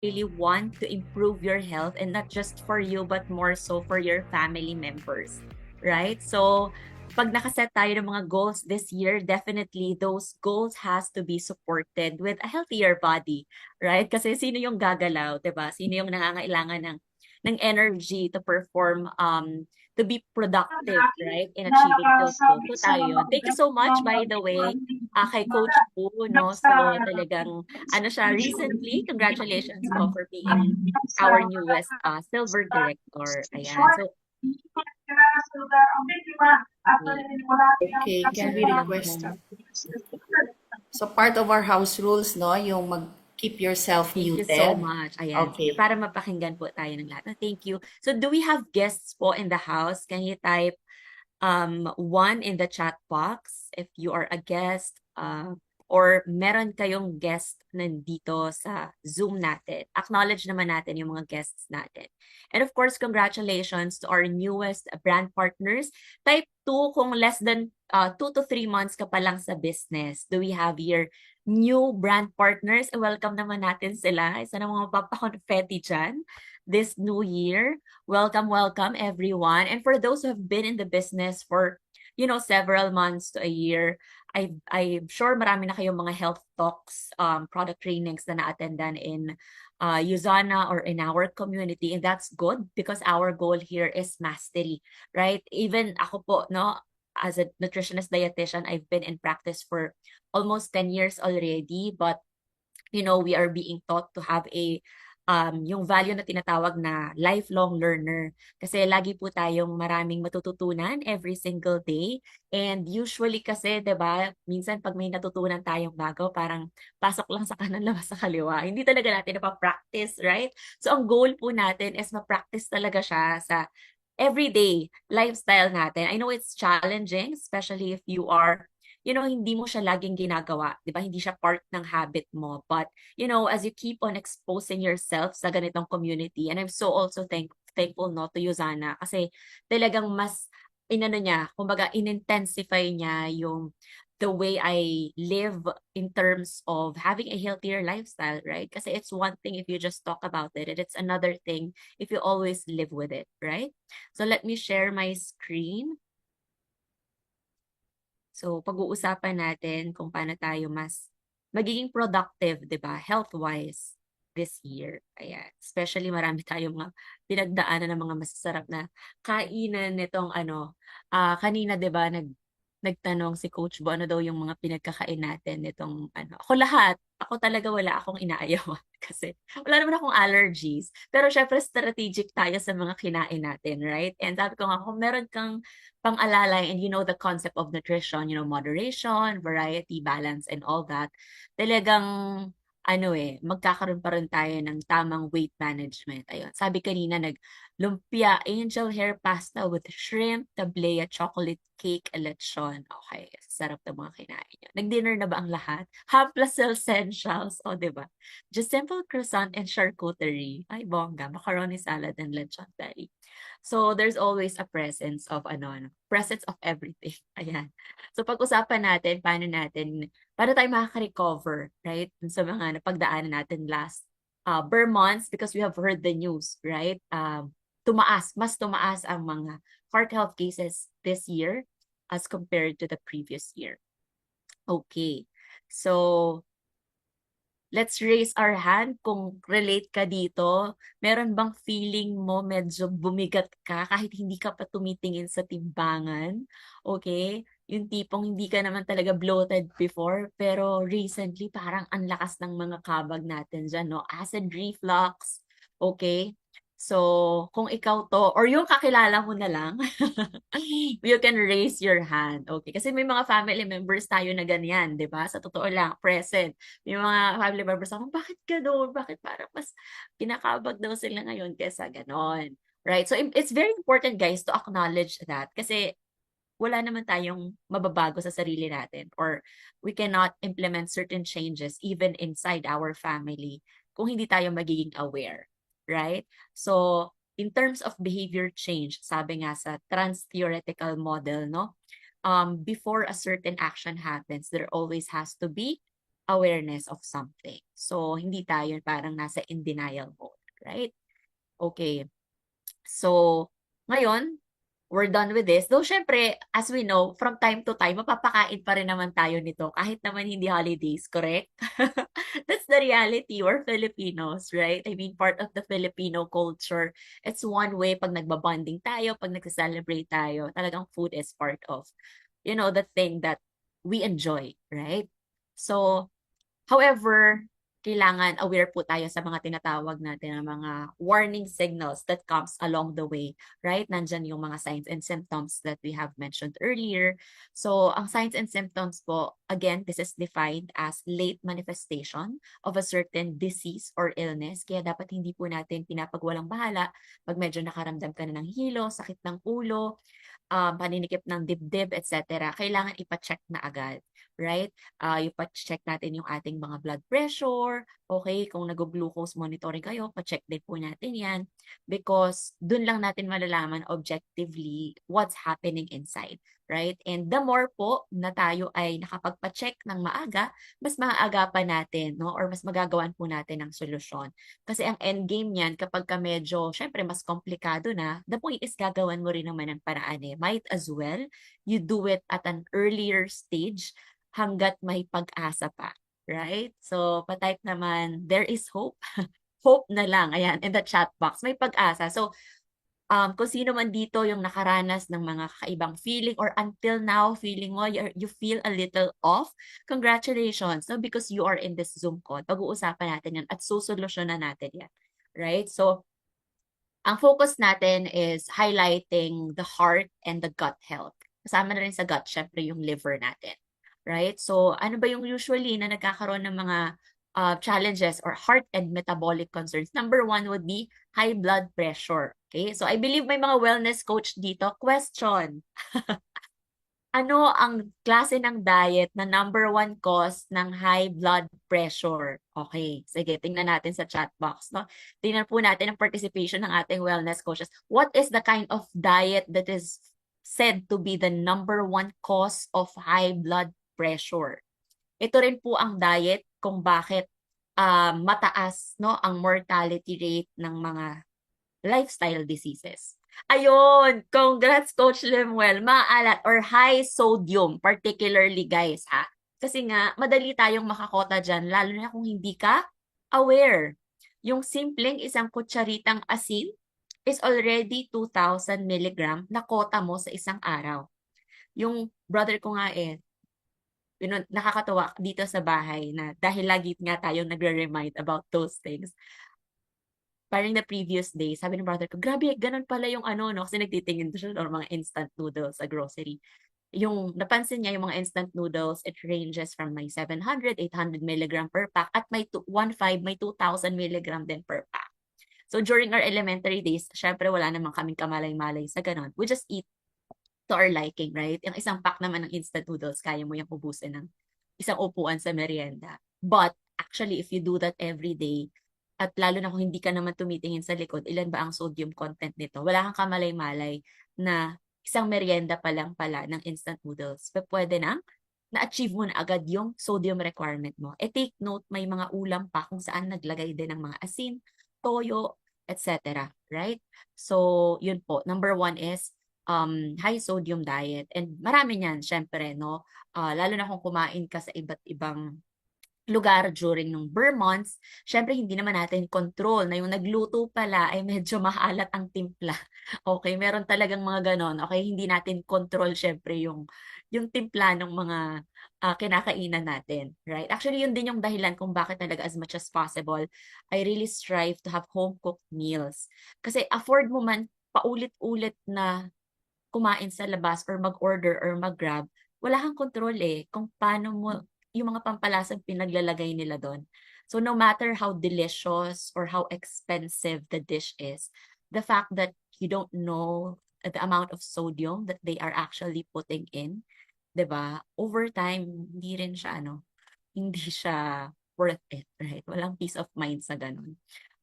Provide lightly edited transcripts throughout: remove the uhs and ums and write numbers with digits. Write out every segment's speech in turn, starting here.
really want to improve your health, and not just for you but more so for your family members, right? So pag nakaset tayo ng mga goals this year, definitely those goals has to be supported with a healthier body, right? Kasi sino yung gagalaw, 'di ba? Sino yung nangangailangan ng energy to perform, to be productive, right, in achieving those goals. So tayo yun. Thank you so much, by the way, kay Coach Po, no? So talagang, ano siya, recently, congratulations po for being our newest silver director. Ayan. So, okay. Okay, can we Share lang request? po. So part of our house rules, no, yung keep yourself Thank you so muted. much. Ayan, sige, Okay. para mapakinggan po tayo ng lahat. Thank you. So, do we have guests po in the house? Can you type one in the chat box if you are a guest, or meron kayong guest nandito sa Zoom natin. Acknowledge naman natin yung mga guests natin. And of course, congratulations to our newest brand partners. Type 2 kung less than 2 to 3 months ka pa lang sa business. Do we have here new brand partners? Welcome naman natin sila. Isa na mga papakonfetti dyan this new year. Welcome, welcome everyone. And for those who have been in the business for, several months to a year, I'm sure marami na kayong mga health talks, product trainings na na-attendan in Usana or in our community. And that's good because our goal here is mastery, right? Even ako po, no, as a nutritionist dietitian, I've been in practice for almost 10 years already, but we are being taught to have yung value na tinatawag na lifelong learner. Kasi lagi po tayong maraming matututunan every single day. And usually kasi, 'di ba, minsan pag may natutunan tayong bago, parang pasok lang sa kanan, labas sa kaliwa. Hindi talaga natin napa-practice, right? So ang goal po natin is ma-practice talaga siya sa everyday lifestyle natin. I know it's challenging, especially if you are, hindi mo siya laging ginagawa, 'di ba? Hindi siya part ng habit mo. But, as you keep on exposing yourself sa ganitong community, and I'm so also thankful, no, to Yuzana kasi talagang mas inano niya, kumbaga inintensify niya yung the way I live in terms of having a healthier lifestyle, right? Kasi it's one thing if you just talk about it, and it's another thing if you always live with it, right? So let me share my screen. So pag-uusapan natin kung paano tayo mas magiging productive, 'di ba, health-wise this year. Ayan. Especially marami tayong mga pinagdaanan ng mga masasarap na kainan nitong ano, kanina 'di ba nagtanong si Coach Bo ano daw yung mga pinagkakain natin nitong ano. Ako lahat. Ako talaga wala akong inaayawan kasi wala naman akong allergies. Pero syempre strategic tayo sa mga kinain natin, right? And sabi ko nga, kung meron kang pang-alalay and you know the concept of nutrition, moderation, variety, balance, and all that, talagang magkakaroon pa rin tayo ng tamang weight management. Ayun. Sabi kanina, lumpia, angel hair pasta with shrimp, tablea, chocolate cake, lechon. Okay, sarap ng mga kinain nyo. Nag-dinner na ba ang lahat? Ham plus essentials, o diba? Just simple croissant and charcuterie. Ay, bongga. Macaroni salad and lechon belly. So, there's always a presence of presence of everything. Ayan. So, pag-usapan natin, paano tayo makaka-recover, right? Dun sa mga napagdaanan natin last bare months because we have heard the news, right? Mas tumaas ang mga heart health cases this year as compared to the previous year. Okay. So, let's raise our hand kung relate ka dito. Meron bang feeling mo medyo bumigat ka kahit hindi ka pa tumitingin sa timbangan? Okay? Yung tipong hindi ka naman talaga bloated before, pero recently parang ang lakas ng mga kabag natin dyan, no? Acid reflux, okay? So, kung ikaw to, or yung kakilala mo na lang, you can raise your hand. Okay? Kasi may mga family members tayo na ganyan, di ba? Sa totoo lang, present. Yung mga family members ako, bakit gano'n? Bakit parang mas kinakabag daw sila ngayon kesa gano'n? Right? So, it's very important, guys, to acknowledge that. Kasi wala naman tayong mababago sa sarili natin, or we cannot implement certain changes even inside our family kung hindi tayo magiging aware. Right? So, in terms of behavior change, sabi nga sa trans-theoretical model, no? Before a certain action happens, there always has to be awareness of something. So, hindi tayo parang nasa in denial mode, right? Okay. So, ngayon, we're done with this. Though, syempre, as we know, from time to time, mapapakain pa rin naman tayo nito kahit naman hindi holidays, correct? That's the reality. We're Filipinos, right? I mean, part of the Filipino culture. It's one way pag nagbabonding tayo, pag nagsa-celebrate tayo, talagang food is part of, the thing that we enjoy, right? So, however, kailangan aware po tayo sa mga tinatawag natin na mga warning signals that comes along the way, right? Nandyan yung mga signs and symptoms that we have mentioned earlier. So, ang signs and symptoms po, again, this is defined as late manifestation of a certain disease or illness. Kaya dapat hindi po natin pinapagwalang bahala pag medyo nakaramdam ka na ng hilo, sakit ng ulo, paninikip ng dibdib, etc. Kailangan ipa-check na agad, right? Ipa-check natin yung ating mga blood pressure, okay? Kung nag-glucose monitoring kayo, pa-check din po natin yan because dun lang natin malalaman objectively what's happening inside, right? And the more po na tayo ay nakapagpa-check ng maaga, mas maaagapan natin, no? Or mas magagawan po natin ng solusyon. Kasi ang end game niyan, kapag ka medyo, syempre, mas komplikado na, the point is gagawan mo rin naman ng paraan eh. Might as well, you do it at an earlier stage hanggat may pag-asa pa. Right? So, pa-type naman, there is hope. Hope na lang. Ayan, in the chat box. May pag-asa. So, kung sino man dito yung nakaranas ng mga kakaibang feeling or until now, feeling mo, you feel a little off, congratulations. No? Because you are in this Zoom call. Pag-uusapan natin yan at susolusyonan natin yan. Right? So, ang focus natin is highlighting the heart and the gut health. Kasama na rin sa gut, syempre yung liver natin. Right? So, ano ba yung usually na nagkakaroon ng mga challenges or heart and metabolic concerns? Number one would be high blood pressure. Okay? So, I believe may mga wellness coach dito. Question. Ano ang klase ng diet na number one cause ng high blood pressure? Okay, sige, tingnan natin sa chat box, no? Tingnan po natin ang participation ng ating wellness coaches. What is the kind of diet that is said to be the number one cause of high blood pressure? Ito rin po ang diet kung bakit mataas, no, ang mortality rate ng mga lifestyle diseases. Ayun, congrats Coach Lemuel. Maalat or high sodium, particularly guys ha. Kasi nga, madali tayong makakota dyan, lalo na kung hindi ka aware. Yung simpleng isang kutsaritang asin is already 2,000 milligram na kota mo sa isang araw. Yung brother ko nga nakakatawa dito sa bahay na dahil lagi nga tayong nagre-remind about those things parang the previous day, sabi ng brother ko, grabe, ganun pala yung ano, no? Kasi nagtitingin siya ng mga instant noodles sa grocery. Yung napansin niya yung mga instant noodles, it ranges from may 700, 800 milligram per pack at may 1.5, may 2,000 milligram din per pack. So during our elementary days, syempre wala namang kaming kamalay-malay sa ganun. We just eat to our liking, right? Yung isang pack naman ng instant noodles, kaya mo yung ubusin ng isang upuan sa merienda. But actually, if you do that every day, at lalo na kung hindi ka naman tumitingin sa likod, ilan ba ang sodium content nito? Wala kang kamalay-malay na isang merienda pa lang pala ng instant noodles. Pero pwede na-achieve mo na agad yung sodium requirement mo. Take note, may mga ulam pa kung saan naglagay din ng mga asin, toyo, etc. Right? So, yun po. Number one is high sodium diet. And marami niyan, syempre, no? Lalo na kung kumain ka sa iba't ibang lugar during nung burr months, syempre hindi naman natin control na yung nagluto pala ay medyo maalat ang timpla. Okay, meron talagang mga ganon. Okay, hindi natin control syempre yung timpla ng mga kinakainan natin, right? Actually, yun din yung dahilan kung bakit talaga as much as possible, I really strive to have home-cooked meals. Kasi afford mo man paulit-ulit na kumain sa labas or mag-order or mag-grab, wala kang control eh kung paano mo yung mga pampalasang pinaglalagay nila doon. So no matter how delicious or how expensive the dish is, the fact that you don't know the amount of sodium that they are actually putting in, 'di ba? Over time, hindi siya worth it, right? Walang peace of mind sa ganun.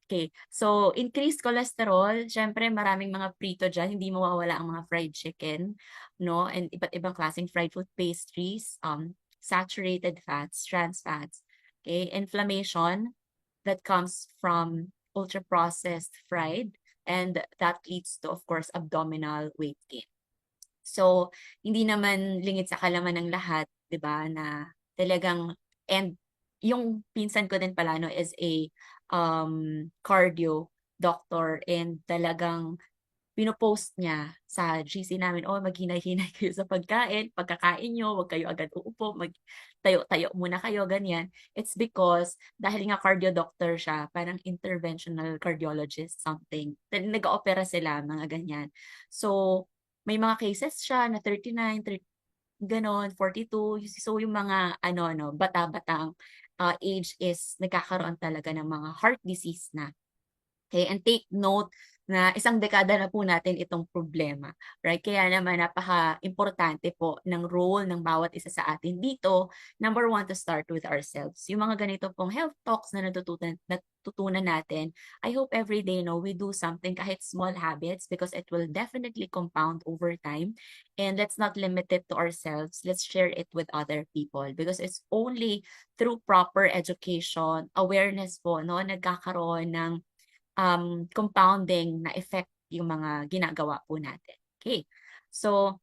Okay, so increased cholesterol, syempre maraming mga prito dyan, hindi mawawala ang mga fried chicken, no? And iba't ibang klaseng fried food pastries, saturated fats, trans fats. Okay, inflammation that comes from ultra-processed fried, and that leads to, of course, abdominal weight gain. So, hindi naman lingid sa kalaman ng lahat, 'di ba, na talagang and yung pinsan ko din pala 'no is a cardio doctor, and talagang pino-post niya sa GC namin, "Oh, maghinay-hinay kayo sa pagkain, pagkakain niyo, wag kayo agad uupo, tayo-tayo muna kayo," ganyan. It's because dahil nga cardio doctor siya, parang interventional cardiologist something. Nag-oopera sila, mga ganyan. So, may mga cases siya na 39, gano'n, 42. So, yung mga ano, bata-batang age is nagkakaroon talaga ng mga heart disease na. Okay, and take note na isang dekada na po natin itong problema, right? Kaya naman napaka-importante po ng role ng bawat isa sa atin dito. Number one, to start with ourselves. Yung mga ganito pong health talks na natutunan natin, I hope every day, no, we do something kahit small habits, because it will definitely compound over time. And let's not limit it to ourselves. Let's share it with other people, because it's only through proper education, awareness po, no, nagkakaroon ng compounding na effect yung mga ginagawa po natin. Okay. So,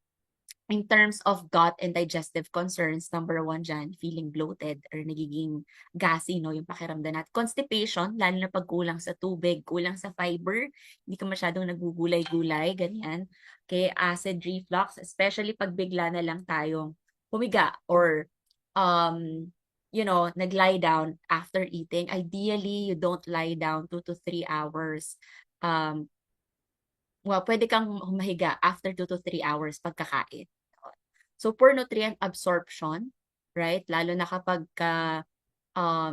in terms of gut and digestive concerns, number one dyan, feeling bloated or nagiging gassy, no, yung pakiramdam natin. Constipation, lalo na pag kulang sa tubig, kulang sa fiber, hindi ka masyadong nagugulay-gulay, ganyan. Okay, acid reflux, especially pag bigla na lang tayong humiga or um, nag-lie down after eating. Ideally, you don't lie down 2 to 3 hours. Um, well, pwede kang humahiga after 2 to 3 hours pagkakain. So, poor nutrient absorption, right? Lalo na kapag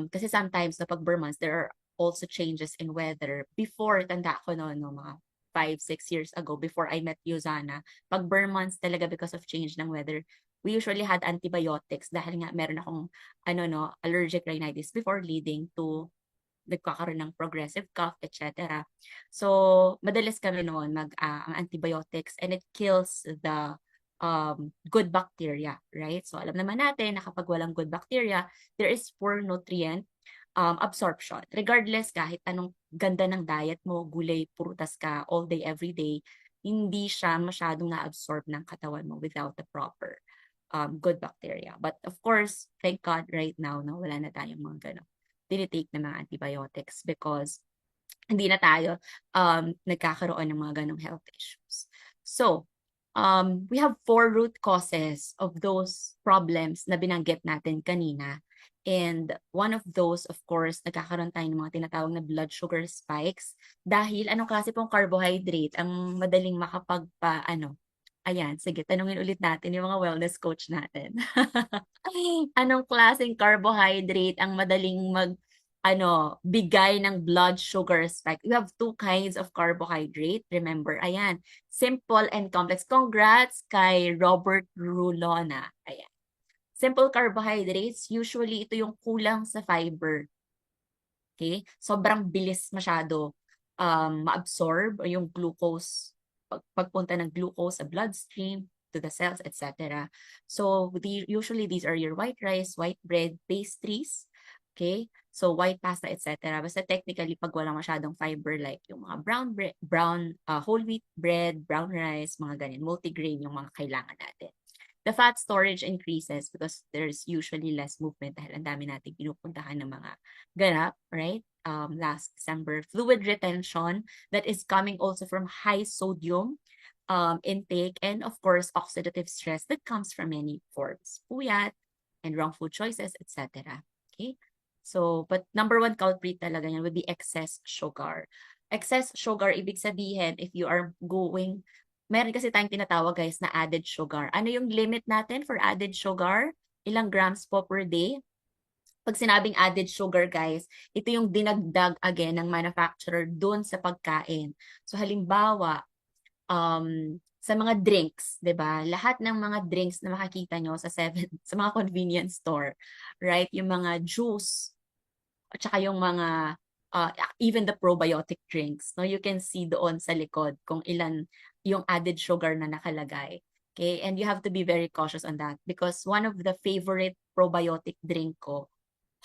kasi sometimes na pag Burr months, there are also changes in weather. Before, tanda ko no, mga 5, 6 years ago, before I met Yuzana, pag Burr months talaga, because of change ng weather, we usually had antibiotics dahil nga meron akong allergic rhinitis before, leading to nagkakaroon ng progressive cough, etc. So, madalas kami noon antibiotics, and it kills the good bacteria, right? So, alam naman natin na kapag walang good bacteria, there is poor nutrient absorption. Regardless, kahit anong ganda ng diet mo, gulay, prutas ka all day, every day, hindi siya masyadong na-absorb ng katawan mo without the proper good bacteria. But of course, thank God right now, no, wala na tayong mga ganun tinitake ng mga antibiotics, because hindi na tayo nagkakaroon ng mga ganong health issues. So, we have 4 root causes of those problems na binanggit natin kanina. And one of those, of course, nagkakaroon tayo ng mga tinatawag na blood sugar spikes dahil anong klase pong carbohydrate ang madaling ayan, sige, tanungin ulit natin yung mga wellness coach natin. Anong klaseng carbohydrate ang madaling bigay ng blood sugar spike? We have 2 kinds of carbohydrate. Remember, ayan, simple and complex. Congrats kay Robert Rulona. Ayan. Simple carbohydrates, usually ito yung kulang sa fiber. Okay? Sobrang bilis masyado ma-absorb yung glucose, pagpunta ng glucose sa bloodstream, to the cells, etc. So, usually these are your white rice, white bread, pastries, okay? So, white pasta, etc. Basta technically, pag walang masyadong fiber, like yung mga whole wheat bread, brown rice, mga ganyan, multigrain yung mga kailangan natin. The fat storage increases because there's usually less movement dahil ang dami nating pinupuntahan ng mga ganap, right? Last December, fluid retention that is coming also from high sodium intake, and of course, oxidative stress that comes from many forms, puyat, and wrong food choices, etc. Okay? So, but number one culprit talaga yan would be excess sugar. Excess sugar, ibig sabihin, if you are meron kasi tayong tinatawag, guys, na added sugar. Ano yung limit natin for added sugar? Ilang grams po per day? Pag sinabing added sugar, guys, ito yung dinagdag again ng manufacturer dun sa pagkain. So, halimbawa, sa mga drinks, 'di ba? Lahat ng mga drinks na makikita nyo sa sa mga convenience store, right? Yung mga juice, at saka yung mga even the probiotic drinks, no? You can see doon sa likod kung ilan yung added sugar na nakalagay. Okay? And you have to be very cautious on that, because one of the favorite probiotic drink ko,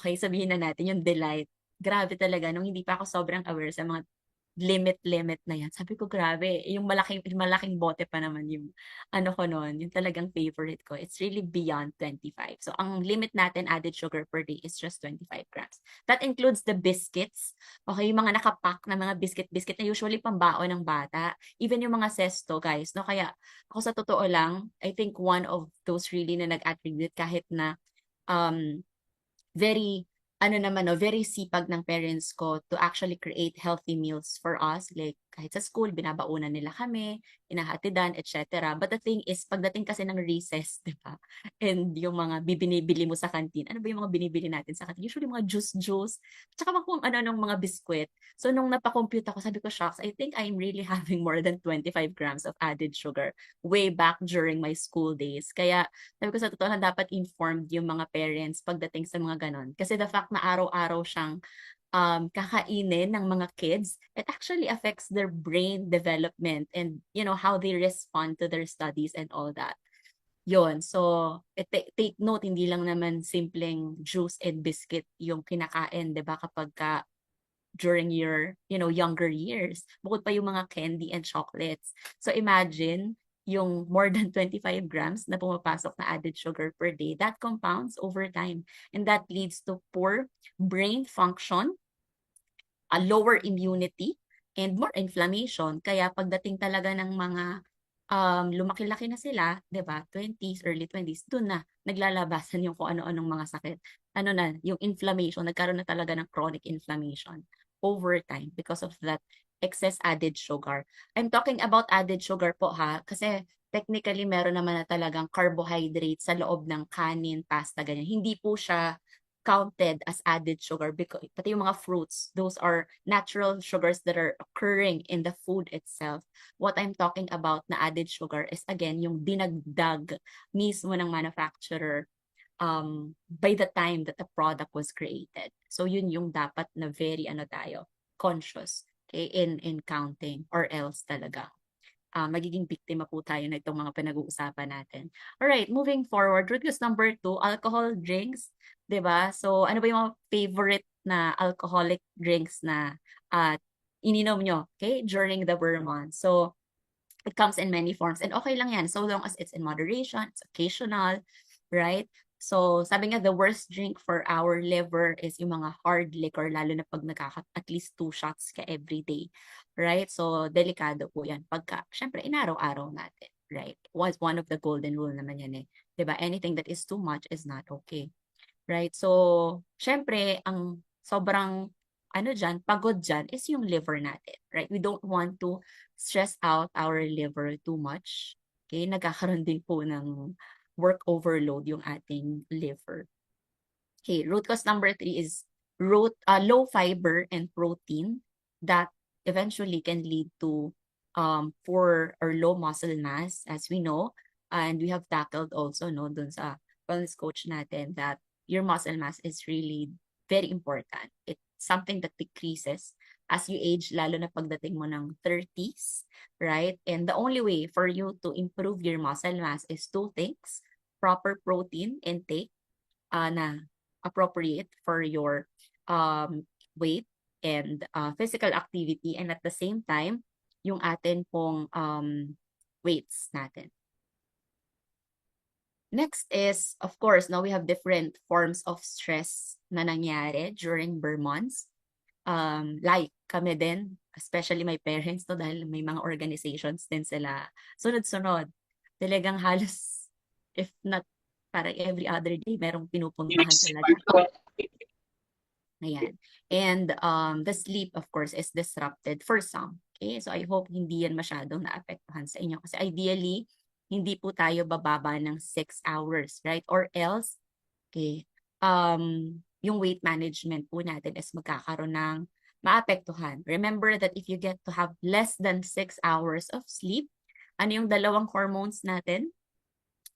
Okay, sabihin na natin yung delight. Grabe talaga nung hindi pa ako sobrang aware sa mga limit na yan. Sabi ko, grabe, yung malaking bote pa naman yung ano ko nun, yung talagang favorite ko. It's really beyond 25. So, ang limit natin added sugar per day is just 25 grams. That includes the biscuits. Okay, yung mga nakapack na mga biscuit na usually pambaon ng bata. Even yung mga sesto, guys. No? Kaya, ako sa totoo lang, I think one of those really na nag-attribute kahit na um, very ano naman no, very sipag ng parents ko to actually create healthy meals for us. Like kahit sa school, binabaunan nila kami, inahatidan, etc. But the thing is, pagdating kasi ng recess, di ba? And yung mga binibili mo sa canteen, ano ba yung mga binibili natin sa canteen? Usually mga juice, tsaka kung ano ng mga biskwit. So nung napakompute ako, sabi ko, shucks, I think I'm really having more than 25 grams of added sugar way back during my school days. Kaya sabi ko sa totoo lang dapat informed yung mga parents pagdating sa mga ganon. Kasi the fact na araw-araw siyang kakainin ng mga kids, it actually affects their brain development and how they respond to their studies and all that. Yon. So, take note, hindi lang naman simpleng juice and biscuit yung kinakain, 'di ba, kapag during your, younger years. Bukod pa yung mga candy and chocolates. So imagine, yung more than 25 grams na pumapasok na added sugar per day, that compounds over time. And that leads to poor brain function, a lower immunity, and more inflammation. Kaya pagdating talaga ng mga lumaki-laki na sila, 'di ba? 20s, early 20s, doon na naglalabasan yung kung ano-anong mga sakit. Ano na, yung inflammation, nagkaroon na talaga ng chronic inflammation over time because of that excess added sugar. I'm talking about added sugar po ha, kasi technically meron naman na talagang carbohydrate sa loob ng kanin, pasta, ganyan. Hindi po siya counted as added sugar because pati yung mga fruits, those are natural sugars that are occurring in the food itself. What I'm talking about na added sugar is again yung dinagdag mismo ng manufacturer by the time that the product was created. So yun yung dapat na very tayo, conscious, okay, in counting, or else talaga magiging biktima po tayo na itong mga pinag-uusapan natin. Alright, moving forward, root cause number 2, alcohol drinks, 'di ba? So ano ba yung mga favorite na alcoholic drinks na ininom nyo, okay, during the Burr month? So it comes in many forms and okay lang yan so long as it's in moderation, it's occasional, right? So sabi nga the worst drink for our liver is yung mga hard liquor lalo na pag at least 2 shots ka every day, right? So delikado po yan pagka syempre inaraw-araw natin, right? Was one of the golden rule naman yan 'di ba? Anything that is too much is not okay, right? So syempre ang sobrang pagod dyan is yung liver natin, right? We don't want to stress out our liver too much. Okay, nagkakaroon din po ng work overload yung ating liver. Okay, root cause number 3 is low fiber and protein that eventually can lead to poor or low muscle mass, as we know. And we have tackled also dun sa wellness coach natin that your muscle mass is really very important. It's something that decreases as you age, lalo na pagdating mo ng 30s, right? And the only way for you to improve your muscle mass is 2 things: proper protein intake na appropriate for your weight and physical activity, and at the same time, yung atin pong weights natin. Next is, of course, now we have different forms of stress na nangyari during Burr months. Like kami din, especially my parents, dahil may mga organizations din sila. Sunod-sunod. Talagang halos, if not parang every other day, merong pinupuntahan talaga. Ayan. And the sleep, of course, is disrupted for some. Okay? So I hope hindi yan masyadong naapektuhan sa inyo. Kasi ideally, hindi po tayo bababa ng 6 hours, right? Or else, okay, yung weight management po natin is magkakaroon ng maapektuhan. Remember that if you get to have less than 6 hours of sleep, ano yung dalawang hormones natin?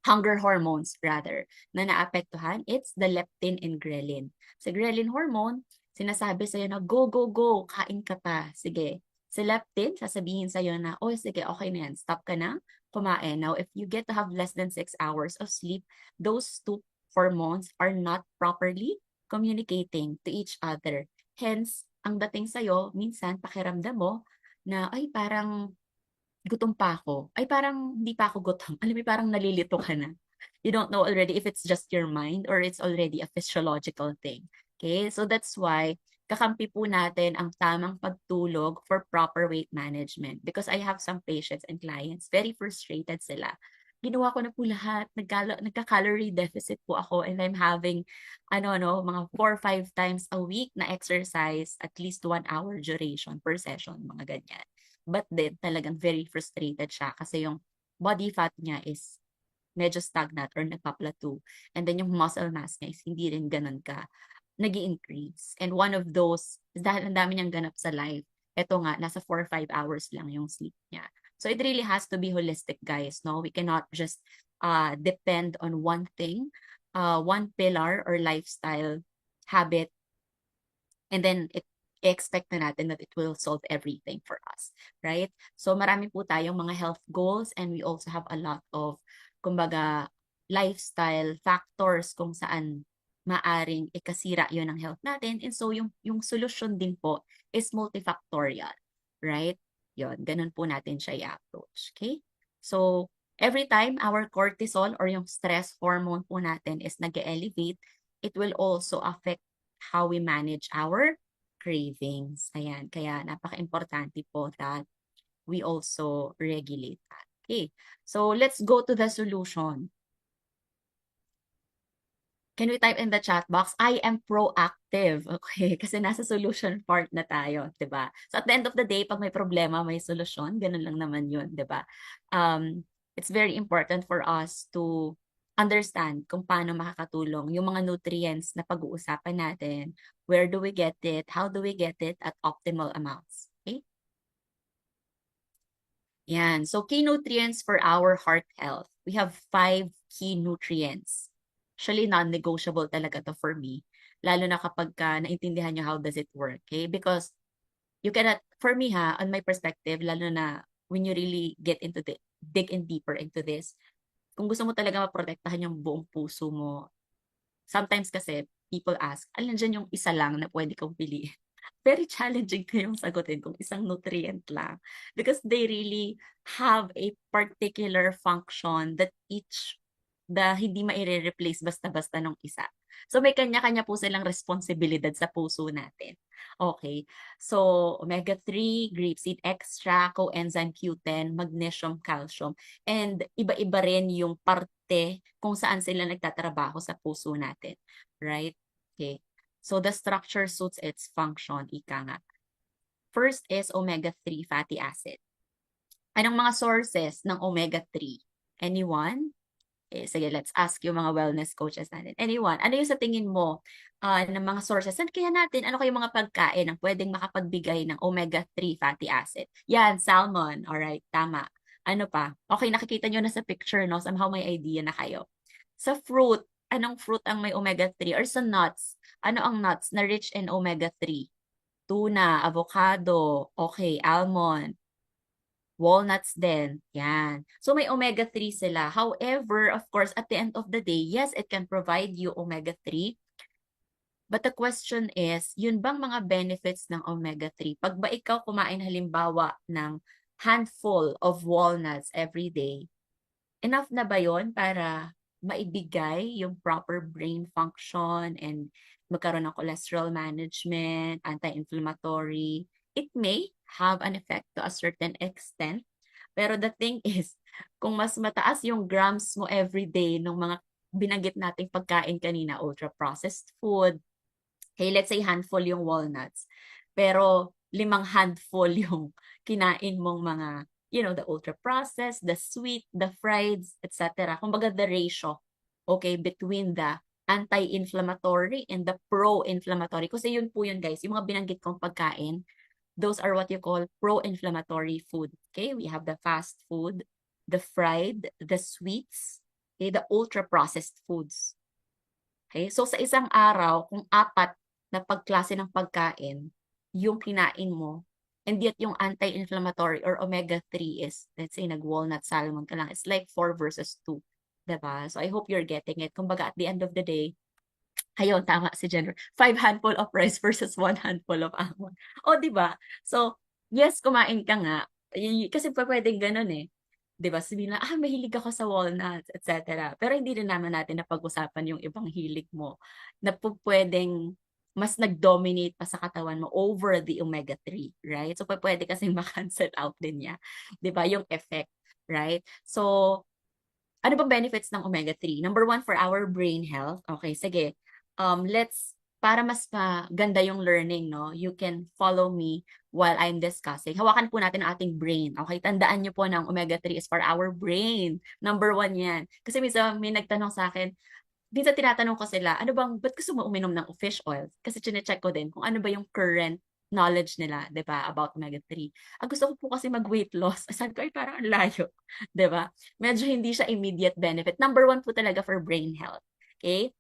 Hunger hormones rather, na naapektuhan, it's the leptin and ghrelin. Sa ghrelin hormone, sinasabi sa'yo na go, go, go, kain ka pa. Sige. Sa leptin, sasabihin sa'yo na, oh, sige, okay na yan, stop ka na, kumain. Now, if you get to have less than 6 hours of sleep, those two hormones are not properly communicating to each other. Hence, ang dating sa'yo, minsan pakiramdam mo na, ay parang gutom pa ako. Ay parang hindi pa ako gutom. Alam mo, parang nalilito ka na. You don't know already if it's just your mind or it's already a physiological thing. Okay? So that's why kakampi po natin ang tamang pagtulog for proper weight management. Because I have some patients and clients, very frustrated sila. Ginawa ko na po lahat. Nagka-calorie deficit po ako and I'm having, mga 4 or 5 times a week na exercise, at least 1 hour duration per session, mga ganyan. But then, talagang very frustrated siya kasi yung body fat niya is medyo stagnant or nagpa-plateau. And then yung muscle mass niya is hindi rin ganun ka nag increase. And one of those is dahil ang dami niyang ganap sa life. Ito nga, nasa 4 or 5 hours lang yung sleep niya. So it really has to be holistic, guys. No, we cannot just depend on one thing, one pillar or lifestyle habit, and then expect na natin that it will solve everything for us, right? So marami po tayong mga health goals and we also have a lot of, kumbaga, lifestyle factors kung saan maaring ikasira yun ang health natin. And so yung solution din po is multifactorial, right? Yun, ganun po natin siya i-approach, okay? So every time our cortisol or yung stress hormone po natin is nag-elevate, it will also affect how we manage our cravings. Ayan, kaya napaka-importante po that we also regulate that. Okay, so let's go to the solution. Can we type in the chat box? I am proactive. Okay, kasi nasa solution part na tayo, 'di ba? So at the end of the day, pag may problema, may solusyon. Ganun lang naman 'yun, 'di ba? It's very important for us to understand kung paano makakatulong yung mga nutrients na pag-uusapan natin. Where do we get it? How do we get it at optimal amounts? Okay? Yan. So, key nutrients for our heart health. We have 5 key nutrients. Actually, non-negotiable talaga to for me. Lalo na kapag naintindihan nyo how does it work. Okay? Because you cannot, for me on my perspective, lalo na when you really dig in deeper into this, kung gusto mo talaga maprotektahan yung buong puso mo, sometimes kasi people ask, alin dyan yung isa lang na pwede kong piliin? Very challenging ko yung sagutin kung isang nutrient lang. Because they really have a particular function that hindi maire-replace basta-basta nung isa. So may kanya-kanya po silang responsibilidad sa puso natin. Okay. So omega-3, grapeseed extract, coenzyme Q10, magnesium, calcium. And iba-iba rin yung parte kung saan sila nagtatrabaho sa puso natin. Right? Okay. So the structure suits its function, ika nga. First is omega-3 fatty acid. Anong mga sources ng omega-3? Anyone? Sige, let's ask yung mga wellness coaches natin. Anyone? Ano yung sa tingin mo ng mga sources? Saan kaya natin? Ano kayo mga pagkain ang pwedeng makapagbigay ng omega-3 fatty acid? Yan, salmon. Alright, tama. Ano pa? Okay, nakikita nyo na sa picture, no? Somehow may idea na kayo. Sa fruit, anong fruit ang may omega-3? Or sa nuts, ano ang nuts na rich in omega-3? Tuna, avocado, okay, almond, walnuts din. Yan. So may omega-3 sila. However, of course, at the end of the day, yes, it can provide you omega-3. But the question is, yun bang mga benefits ng omega-3? Pag ba ikaw kumain halimbawa ng handful of walnuts every day, enough na ba yon para maibigay yung proper brain function and magkaroon ng cholesterol management, anti-inflammatory? It may have an effect to a certain extent. Pero the thing is, kung mas mataas yung grams mo every day ng mga binanggit nating pagkain kanina, ultra-processed food, okay, let's say handful yung walnuts, pero 5 handful yung kinain mong mga, the ultra-processed, the sweet, the fried, etc. Kumbaga the ratio, okay, between the anti-inflammatory and the pro-inflammatory. Kasi yun po yun, guys, yung mga binanggit kong pagkain, those are what you call pro-inflammatory food. Okay, we have the fast food, the fried, the sweets, okay, the ultra-processed foods. Okay, so sa isang araw, kung 4 na pagklase ng pagkain yung kinain mo, and yet yung anti-inflammatory or omega-3 is, let's say, nag-walnut salmon ka lang, it's like 4 versus 2. Diba? So I hope you're getting it. Kumbaga, at the end of the day, Ayun, tama si Jennifer. 5 handful of rice versus 1 handful of almond. O, di ba? So, yes, kumain ka nga. Kasi pwedeng ganun eh. Di ba? Sabihin na, mahilig ako sa walnuts, etc. Pero hindi rin naman natin napag-usapan yung ibang hilig mo na pwedeng mas nag-dominate pa sa katawan mo over the omega-3, right? So, pwede kasing ma-cancel out din niya. Di ba? Yung effect, right? So, ano bang benefits ng omega-3? Number one, for our brain health. Okay, sige. Para mas maganda yung learning, no? You can follow me while I'm discussing. Hawakan po natin ang ating brain. Okay, tandaan niyo po na ang omega-3 is for our brain. Number one yan. Kasi minsan may nagtanong sa akin, minsan tinatanong ko sila, ba't gusto mo uminom ng fish oil? Kasi chinecheck ko din kung ano ba yung current knowledge nila, 'di ba, about omega-3. Gusto ko po kasi mag-weight loss. Sabi ko, ay parang ang layo, 'di ba? Medyo hindi siya immediate benefit. Number one po talaga for brain health. Okay?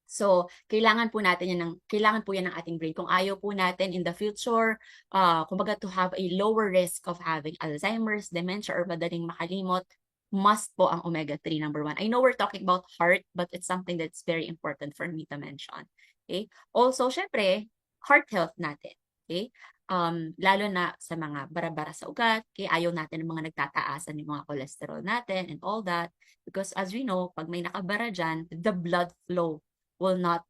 So, kailangan po yan ng ating brain. Kung ayaw po natin in the future, kumbaga to have a lower risk of having Alzheimer's, dementia, or madaling makalimot, must po ang omega-3 number one. I know we're talking about heart, but it's something that's very important for me to mention. Okay? Also, syempre, heart health natin. Okay? Lalo na sa mga bara-bara sa ugat, kaya ayaw natin ng mga nagtataasan yung mga cholesterol natin and all that. Because as we know, pag may nakabara dyan, the blood flow will not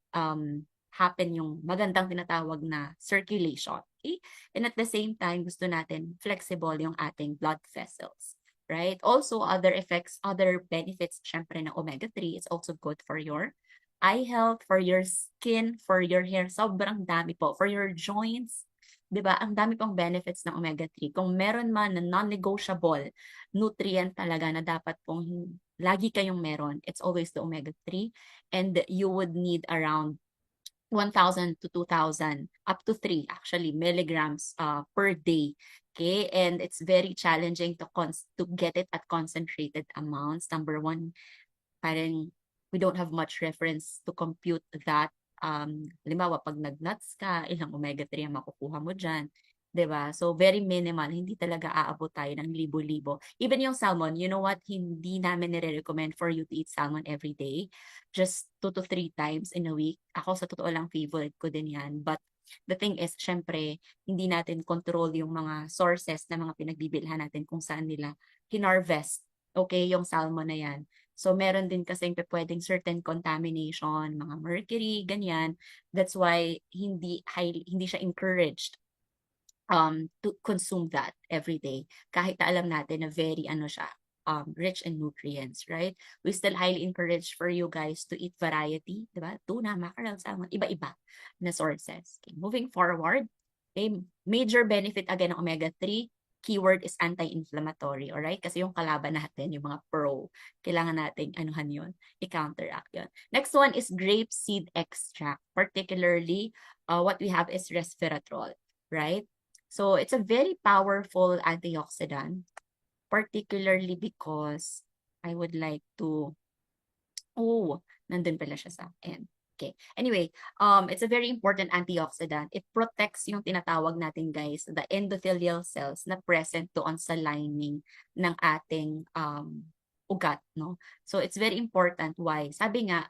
happen yung magandang tinatawag na circulation. Okay? And at the same time, gusto natin flexible yung ating blood vessels. Right? Also, other effects, other benefits, syempre ng omega-3 is also good for your eye health, for your skin, for your hair. Sobrang dami po. For your joints, 'di ba? Ang dami pong benefits ng omega-3. Kung meron man na non-negotiable nutrient talaga na dapat pong lagi kayong meron, it's always the omega-3, and you would need around 1,000 to 2,000, up to 3 actually, milligrams per day. Okay, and it's very challenging to get it at concentrated amounts. Number one, parang we don't have much reference to compute that. Halimbawa, pag nag-nuts ka, ilang omega-3 ang makukuha mo dyan. 'Di ba? So, very minimal. Hindi talaga aabot tayo ng libo-libo. Even yung salmon, you know what? Hindi namin nire-recommend for you to eat salmon every day. Just 2 to 3 times in a week. Ako, sa totoo lang, favorite ko din yan. But the thing is, syempre, hindi natin control yung mga sources na mga pinagbibilhan natin kung saan nila hinarvest. Okay, yung salmon na yan. So, meron din kasing pwedeng certain contamination, mga mercury, ganyan. That's why hindi siya encouraged to consume that every day. Kahit na alam natin na very siya, rich in nutrients, right? We still highly encourage for you guys to eat variety, di ba? Tuna, mackerel, salmon, iba-iba na sources. Okay, moving forward, okay, major benefit again ng omega-3, keyword is anti-inflammatory, alright? Kasi yung kalaban natin, yung mga pro, kailangan nating anuhan yun, i-counteract yun. Next one is grape seed extract. Particularly, what we have is resveratrol, right? So it's a very powerful antioxidant, particularly because I would like to, nandun pala siya sa end. Okay. Anyway, it's a very important antioxidant. It protects yung tinatawag natin, guys, the endothelial cells na present doon sa lining ng ating ugat, no? So it's very important. Why? Sabi nga,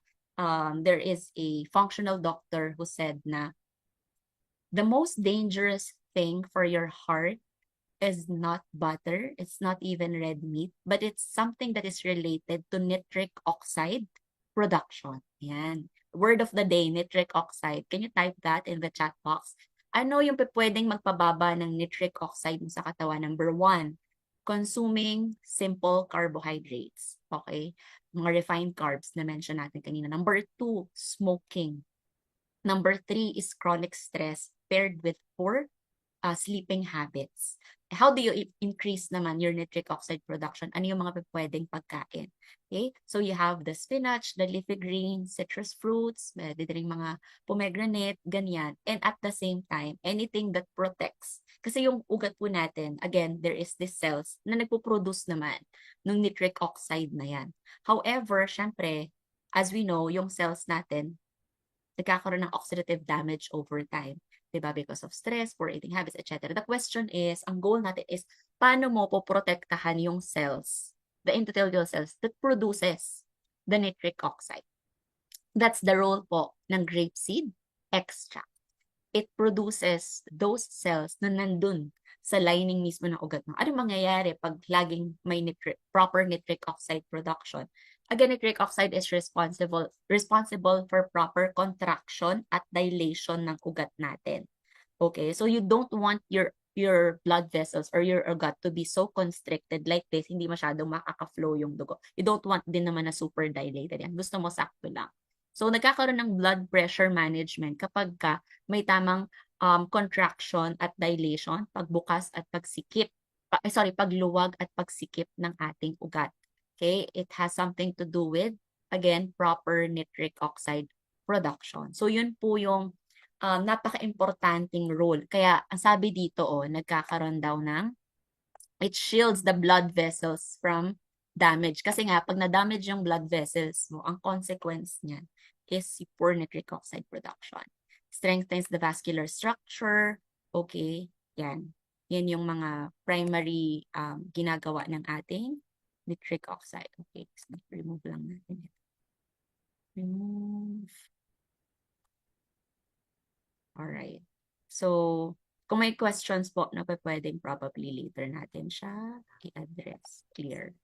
there is a functional doctor who said na the most dangerous thing for your heart is not butter, it's not even red meat, but it's something that is related to nitric oxide production. Yan. Word of the day, nitric oxide. Can you type that in the chat box? Ano yung pwedeng magpababa ng nitric oxide mo sa katawan? Number one, consuming simple carbohydrates. Okay? Mga refined carbs na mention natin kanina. Number two, smoking. Number three is chronic stress paired with poor sleeping habits. How do you increase naman your nitric oxide production? Ano yung mga pwedeng pagkain? Okay? So you have the spinach, the leafy greens, citrus fruits, pwede rin mga pomegranate, ganyan. And at the same time, anything that protects. Kasi yung ugat po natin, again, there is these cells na nagpo-produce naman ng nitric oxide na yan. However, syempre, as we know, yung cells natin, nagkakaroon ng oxidative damage over time. Diba? Because of stress, poor eating habits, etc. The question is, ang goal natin is, paano mo poprotektahan yung cells, the endothelial cells that produces the nitric oxide? That's the role po ng grapeseed extract. It produces those cells na nandun sa lining mismo ng ugat mo. Ano mangyayari pag laging may proper nitric oxide production? Again, nitric oxide is responsible for proper contraction at dilation ng ugat natin. Okay, so you don't want your blood vessels or your ugat to be so constricted like this, hindi masyadong makaka-flow yung dugo. You don't want din naman na super dilated yan. Gusto mo sakto lang. So, nagkakaroon ng blood pressure management kapag ka may tamang contraction at dilation, pagbukas at pagsikip, pagluwag at pagsikip ng ating ugat. Okay, it has something to do with, again, proper nitric oxide production. So, yun po yung napaka-importanting role. Kaya, ang sabi dito, nagkakaroon daw ng, it shields the blood vessels from damage. Kasi nga, pag na-damage yung blood vessels mo, ang consequence niyan is poor nitric oxide production. Strengthens the vascular structure. Okay, yan. Yan yung mga primary ginagawa ng ating nitric oxide. Okay, so remove lang natin ito. Remove. Alright. So, kung may questions po na pwedeng probably later natin siya i-address clear.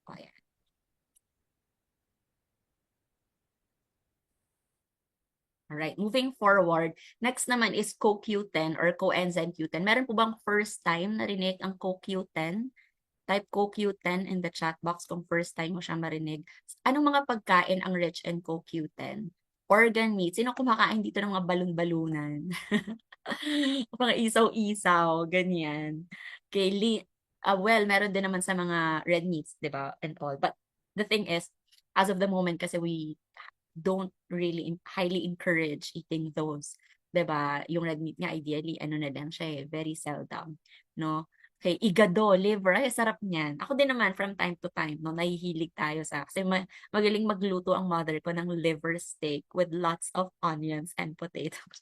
O, yan. Alright, moving forward, next naman is CoQ10 or coenzyme Q10. Meron po bang first time narinig ang CoQ10? Type CoQ10 in the chat box kung first time mo siya marinig. Anong mga pagkain ang rich in CoQ10? Organ meat. Sino kumakain dito ng mga balon-balunan? Mga isaw-isaw, ganyan. Okay, well, meron din naman sa mga red meats, di ba? And all. But the thing is, as of the moment, kasi we don't really highly encourage eating those. 'Di ba? Yung red meat nga ideally ano na lang siya very seldom, no? Okay, igado, liver, ay sarap niyan. Ako din naman from time to time, no, nahihilig tayo sa kasi magaling magluto ang mother ko ng liver steak with lots of onions and potatoes.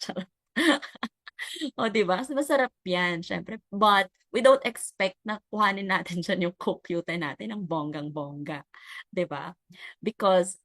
O, di ba? So, masarap yan, syempre. But, we don't expect na kuhanin natin dyan yung computer natin ng bonggang-bongga. Di ba? Because,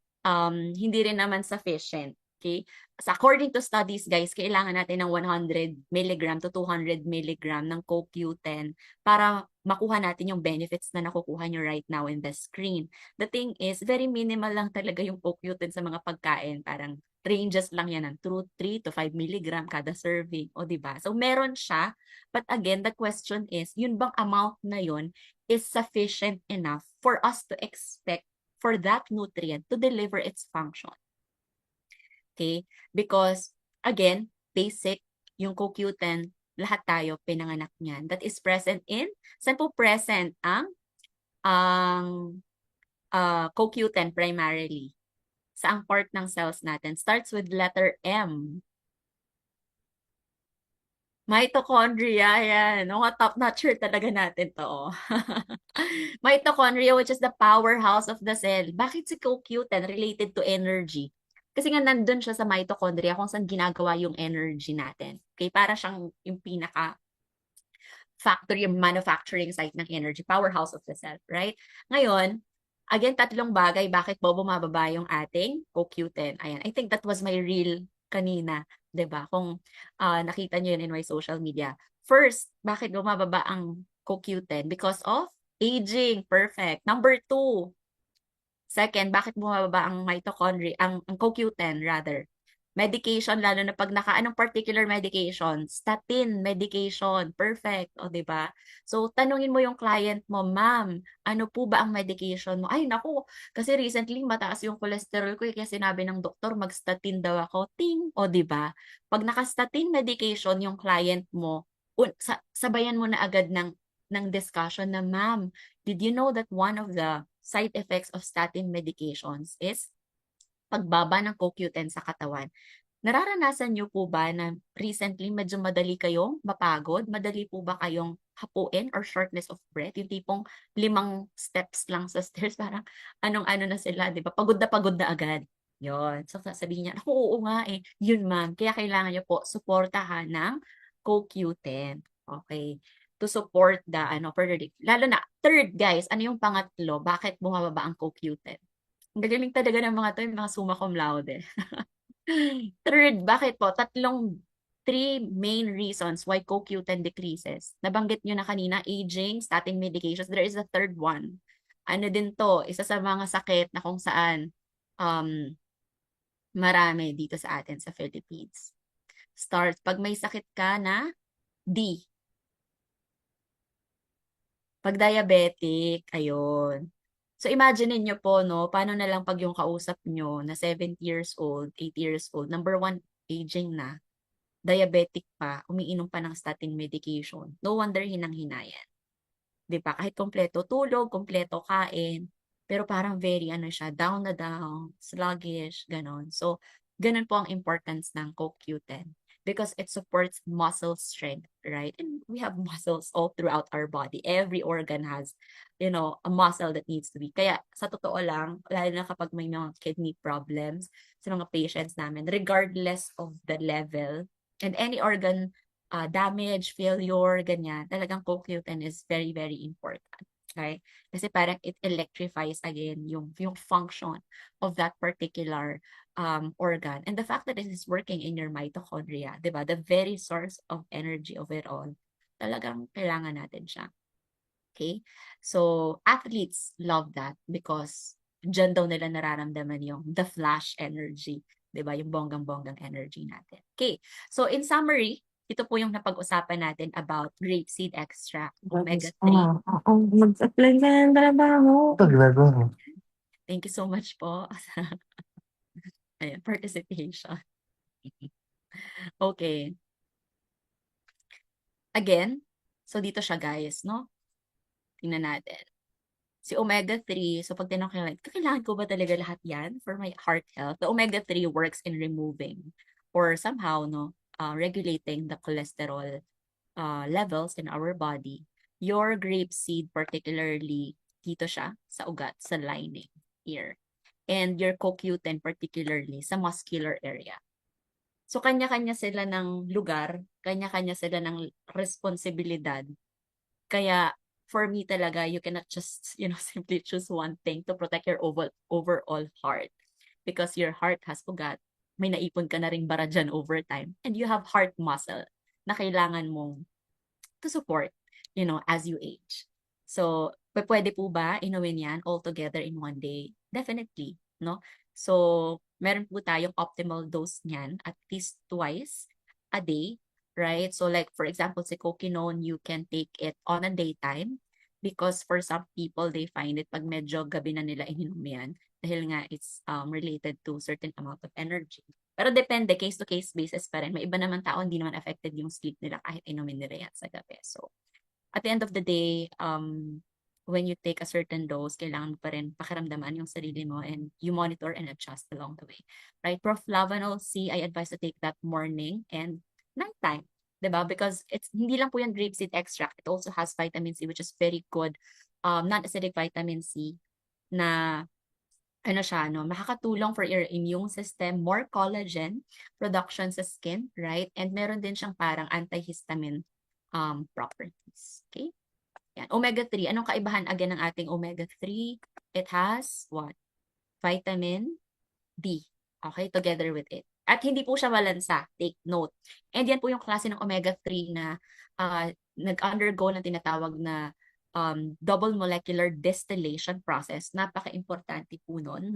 hindi rin naman sufficient. Okay? So, according to studies, guys, kailangan natin ng 100 milligram to 200 milligram ng CoQ10 para makuha natin yung benefits na nakukuha nyo right now in the screen. The thing is, very minimal lang talaga yung CoQ10 sa mga pagkain. Parang ranges lang yan ng 3 to 5 milligram kada serving. O, diba? So, meron siya. But again, the question is, yun bang amount na yun is sufficient enough for us to expect for that nutrient to deliver its function? Okay? Because, again, basic, yung CoQ10, lahat tayo pinanganak niyan. That is present in, saan po present ang CoQ10 primarily? Saang part ng cells natin? Starts with letter M. Mitochondria, yan. Mga top-notcher talaga natin to. Mitochondria, which is the powerhouse of the cell. Bakit si CoQ10 related to energy? Kasi nga nandun siya sa mitochondria kung saan ginagawa yung energy natin. Okay, para siyang yung pinaka factory, yung manufacturing site ng energy, powerhouse of the cell, right? Ngayon, again, tatlong bagay bakit bumababa yung ating CoQ10. Ayan, I think that was my reel kanina, 'di ba? Kung nakita niyo yun in my social media. First, bakit bumababa ang CoQ10? Because of aging. Perfect. Number 2, second, bakit bumababa ang mitochondria, ang CoQ10 rather? Medication, lalo na pag anong particular medication? Statin medication. Perfect. O, di ba? So, tanungin mo yung client mo, ma'am, ano po ba ang medication mo? Ay, naku, kasi recently mataas yung cholesterol ko, kaya sinabi ng doktor, mag-statin daw ako. Ting! O, di ba? Pag naka-statin medication yung client mo, sabayan mo na agad ng discussion na, ma'am, did you know that one of the side effects of statin medications is pagbaba ng CoQ10 sa katawan? Nararanasan niyo po ba na recently medyo madali kayong mapagod? Madali po ba kayong hapuin or shortness of breath? Yung tipong 5 steps lang sa stairs, parang anong-ano na sila, di ba? Pagod na agad. Yun. So, sasabihin niya, ako, oo nga eh. Yun, ma'am. Kaya kailangan niyo po suportahan ng CoQ10. Okay. To support the, further. Lalo na, third, guys, ano yung pangatlo? Bakit bumababa ang CoQ10? Ang gagaling talaga ng mga to, yung mga summa cum laude. Third, bakit po? Three main reasons why CoQ10 decreases. Nabanggit nyo na kanina, aging, statin medications. There is a third one. Ano din to, isa sa mga sakit na kung saan um, marami dito sa atin sa Philippines. Start, pag may sakit ka na, D. Pag diabetic, ayun. So imagine niyo po, no, paano na lang pag yung kausap nyo na 70 years old, 80 years old, number one, aging na, diabetic pa, umiinom pa ng statin medication. No wonder hinang-hinayan. 'Di ba? Kahit kompleto tulog, kompleto kain, pero parang very ano siya, down na down, sluggish, ganon. So, ganon po ang importance ng CoQ10 because it supports muscle strength, right? And we have muscles all throughout our body. Every organ has, a muscle that needs to be. Kaya sa totoo lang, lalo na kapag may mga kidney problems sa mga patients namin, regardless of the level and any organ damage, failure, ganyan, talagang CoQ10 is very, very important. Okay? Kasi parang it electrifies again yung function of that particular organ. And the fact that it is working in your mitochondria, di ba? The very source of energy of it all, talagang kailangan natin siya. Okay? So, athletes love that because dyan daw nila nararamdaman yung the flash energy. 'Di ba? Yung bonggang-bonggang energy natin. Okay. So, in summary, ito po yung napag-usapan natin about grapeseed extract, omega-3. Mag-apply ka ng trabaho. Ito, ginagawa mo. Thank you so much po sa participation. Okay. Again, so dito siya guys, no? Tingnan natin. Si omega-3, so pag tinanong ko like, kailangan ko ba talaga lahat yan for my heart health? The omega-3 works in removing or somehow, no, regulating the cholesterol levels in our body. Your grapeseed particularly, dito siya sa ugat, sa lining here. And your CoQ10 particularly sa muscular area. So kanya-kanya sila ng lugar, kanya-kanya sila ng responsibilidad. Kaya for me talaga, you cannot just, simply choose one thing to protect your overall heart. Because your heart has ugat, may naipon ka na ring bara dyan over time. And you have heart muscle na kailangan mong to support, as you age. So, pwede po ba inuwin yan all together in one day? Definitely, no? So, meron po tayong optimal dose niyan at least twice a day, right? So, like, for example, si Coquinone, you can take it on a daytime because for some people, they find it pag medyo gabi na nila ininom yan dahil nga it's related to certain amount of energy. Pero depende, case-to-case basis pa rin. May iba naman tao, hindi naman affected yung sleep nila kahit inumin nila yan sa gabi. So, at the end of the day, when you take a certain dose, kailangan mo pa rin pakiramdaman yung sarili mo and you monitor and adjust along the way. Right? Proflavanol C, I advise to take that morning and nighttime. Diba? Because it's hindi lang po yung grapeseed extract. It also has vitamin C, which is very good. Non-acidic vitamin C na ano siya, no, makakatulong for your immune system, more collagen production sa skin, right? And meron din siyang parang antihistamine properties. Okay? Yan. Omega-3. Anong kaibahan again ng ating omega-3? It has what? Vitamin D. Okay? Together with it. At hindi po siya malansa. Take note. And yan po yung klase ng omega-3 na nag-undergo ng tinatawag na double molecular distillation process. Napaka-importante po nun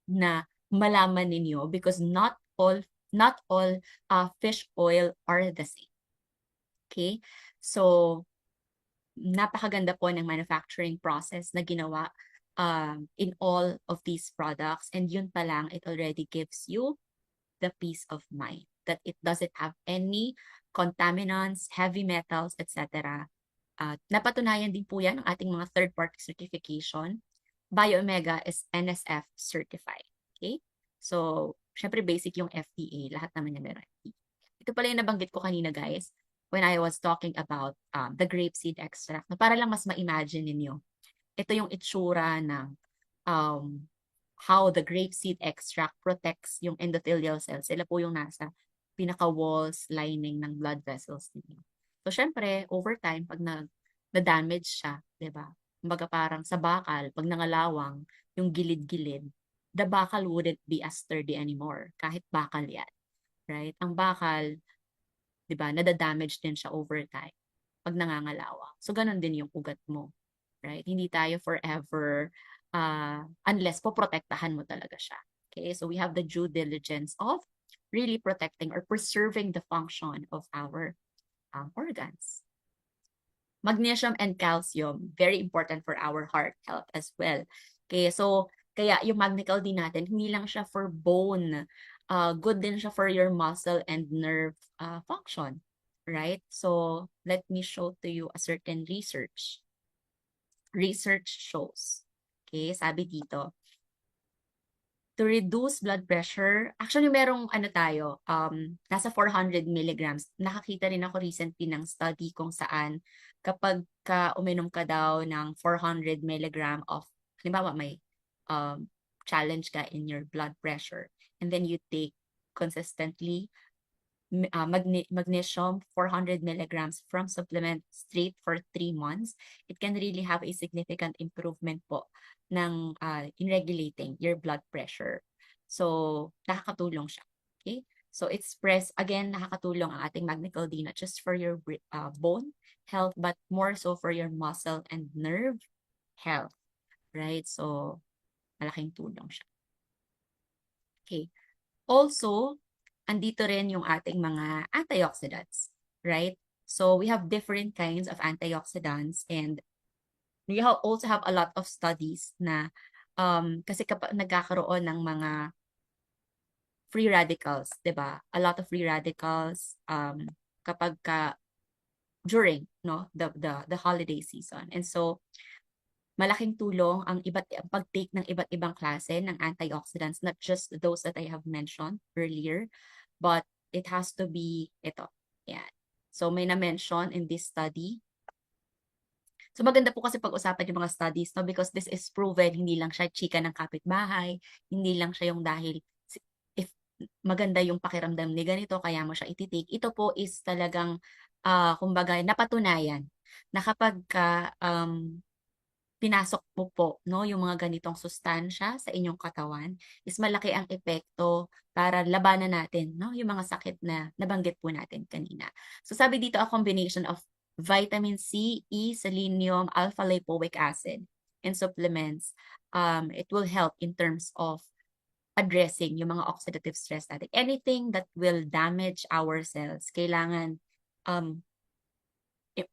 na malaman ninyo because not all fish oil are the same. Okay? So, napakaganda po ng manufacturing process na ginawa in all of these products. And yun pa lang, it already gives you the peace of mind that it doesn't have any contaminants, heavy metals, etc. Napatunayan din po yan ng ating mga third-party certification. BioOmega is NSF certified. Okay? So, syempre basic yung FDA. Lahat naman niya meron FDA. Ito pala yung nabanggit ko kanina, guys, when I was talking about the grapeseed extract. Para lang mas ma-imagine ninyo, ito yung itsura ng how the grapeseed extract protects yung endothelial cells. Sila po yung nasa pinaka-walls lining ng blood vessels ninyo. So, syempre, over time, pag na-damage siya, di ba? Kumbaga parang sa bakal, pag nangalawang, yung gilid-gilid, the bakal wouldn't be as sturdy anymore. Kahit bakal yan, right? Ang bakal, di ba, nadadamage din siya over time pag nangangalawang. So, ganun din yung ugat mo, right? Hindi tayo forever, unless poprotektahan mo talaga siya. Okay, so we have the due diligence of really protecting or preserving the function of our organs. Magnesium and calcium, very important for our heart health as well. Okay, so kaya yung Magnical D natin, hindi lang siya for bone, good din siya for your muscle and nerve function, right? So let me show to you a certain research. Research shows, okay, sabi dito, to reduce blood pressure, actually merong ano tayo, nasa 400 milligrams. Nakakita rin ako recently ng study kung saan kapag uminom ka daw ng 400 milligram of, halimbawa may challenge ka in your blood pressure, and then you take consistently magnesium 400 milligrams from supplement straight for 3 months, it can really have a significant improvement po ng in regulating your blood pressure. So, nakakatulong siya. Okay? So, it's again, nakakatulong ang ating Magnical D not just for your bone health, but more so for your muscle and nerve health. Right? So, malaking tulong siya. Okay. Also, andito rin yung ating mga antioxidants, right? So we have different kinds of antioxidants, and we also have a lot of studies na kasi kapag nagkakaroon ng mga free radicals, 'di ba? A lot of free radicals kapag during the holiday season. And so malaking tulong ang pag-take ng iba't ibang klase ng antioxidants, not just those that I have mentioned earlier, but it has to be ito. Yan. So may na-mention in this study. So maganda po kasi pag-usapan yung mga studies, no? Because this is proven, hindi lang siya chika ng kapitbahay, hindi lang siya yung dahil if maganda yung pakiramdam ni ganito, kaya mo siya ititake. Ito po is talagang, kumbaga, napatunayan na kapag pinasok mo po, no, yung mga ganitong sustansya sa inyong katawan, is malaki ang epekto para labanan natin, no, yung mga sakit na nabanggit po natin kanina. So sabi dito, a combination of vitamin C, E, selenium, alpha-lipoic acid, and supplements, it will help in terms of addressing yung mga oxidative stress natin. Anything that will damage our cells, kailangan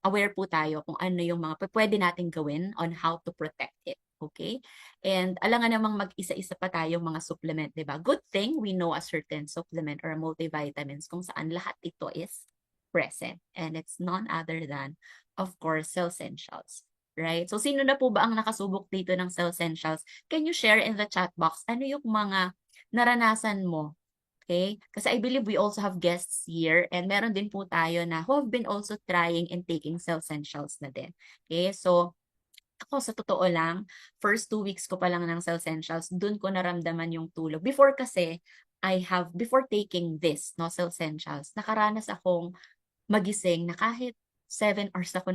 aware po tayo kung ano yung mga pwede natin gawin on how to protect it. Okay? And alangan namang mag-isa-isa pa tayong mga supplement, di ba? Good thing we know a certain supplement or multivitamins kung saan lahat ito is present. And it's none other than, of course, Cellsentials. Right? So, sino na po ba ang nakasubok dito ng Cellsentials? Can you share in the chat box ano yung mga naranasan mo? Okay? Kasi I believe we also have guests here, and meron din po tayo na who have been also trying and taking Cellsentials na din. Okay? So, ako sa totoo lang, first 2 weeks ko pa lang ng Cellsentials, dun ko naramdaman yung tulog. Before kasi, before taking this, no, Cellsentials, nakaranas akong magising na kahit 7 hours ako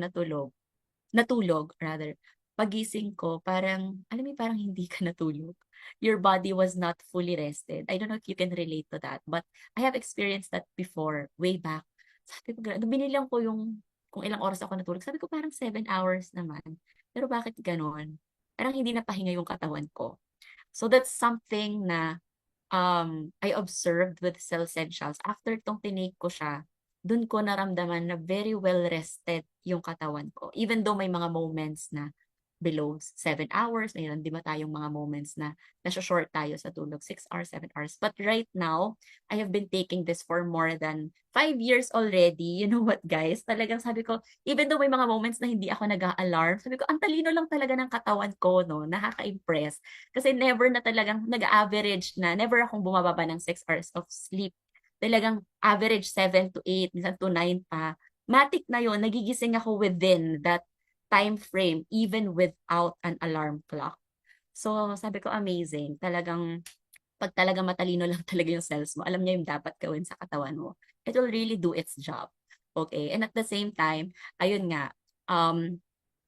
natulog rather, pagising ko, parang, alam mo, parang hindi ka natulog. Your body was not fully rested. I don't know if you can relate to that, but I have experienced that before, way back. Sabi ko, binilang ko yung kung ilang oras ako natulog. Sabi ko, parang 7 hours naman. Pero bakit ganon? Parang hindi napahinga yung katawan ko. So that's something na I observed with Cellsentials. After tong tinake ko siya, dun ko naramdaman na very well rested yung katawan ko. Even though may mga moments na below 7 hours, mayroon di ba tayong mga moments na nasa-short tayo sa tulog, 6 hours, 7 hours. But right now, I have been taking this for more than 5 years already. You know what, guys? Talagang sabi ko, even though may mga moments na hindi ako nag-a-alarm, sabi ko, ang talino lang talaga ng katawan ko, no? Nakaka-impress. Kasi never na talagang nag-average na, never akong bumababa ng 6 hours of sleep. Talagang average 7 to 8, minsan to 9 pa. Matik na yon, nagigising ako within that time frame, even without an alarm clock. So, sabi ko, amazing. Talagang, pag talaga matalino lang talaga yung cells mo, alam niya yung dapat gawin sa katawan mo. It will really do its job. Okay? And at the same time, ayun nga,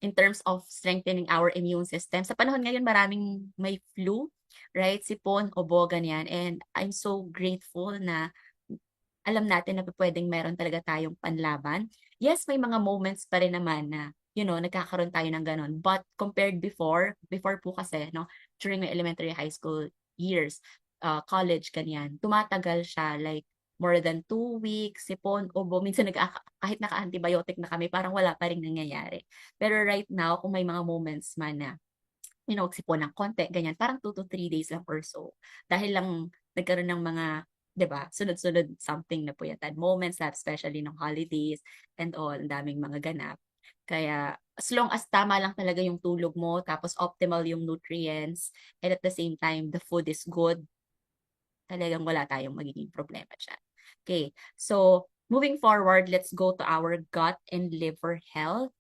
in terms of strengthening our immune system, sa panahon ngayon, maraming may flu, right? Sipon, ubo, ganyan. And I'm so grateful na alam natin na pwedeng meron talaga tayong panlaban. Yes, may mga moments pa rin naman na, nagkakaroon tayo ng ganun. But compared before po kasi, no, during my elementary high school years, college, ganyan, tumatagal siya like more than 2 weeks, sipon, ubo, minsan kahit naka-antibiotic na kami, parang wala pa rin nangyayari. Pero right now, kung may mga moments man na magsipon ng konti, ganyan. Parang 2 to 3 days lang or so. Dahil lang nagkaroon ng mga, 'di ba, sunod-sunod something na puyatan moments, that especially ng holidays and all, ang daming mga ganap. Kaya as long as tama lang talaga yung tulog mo, tapos optimal yung nutrients, and at the same time, the food is good, talagang wala tayong magiging problema dyan. Okay, so moving forward, let's go to our gut and liver health.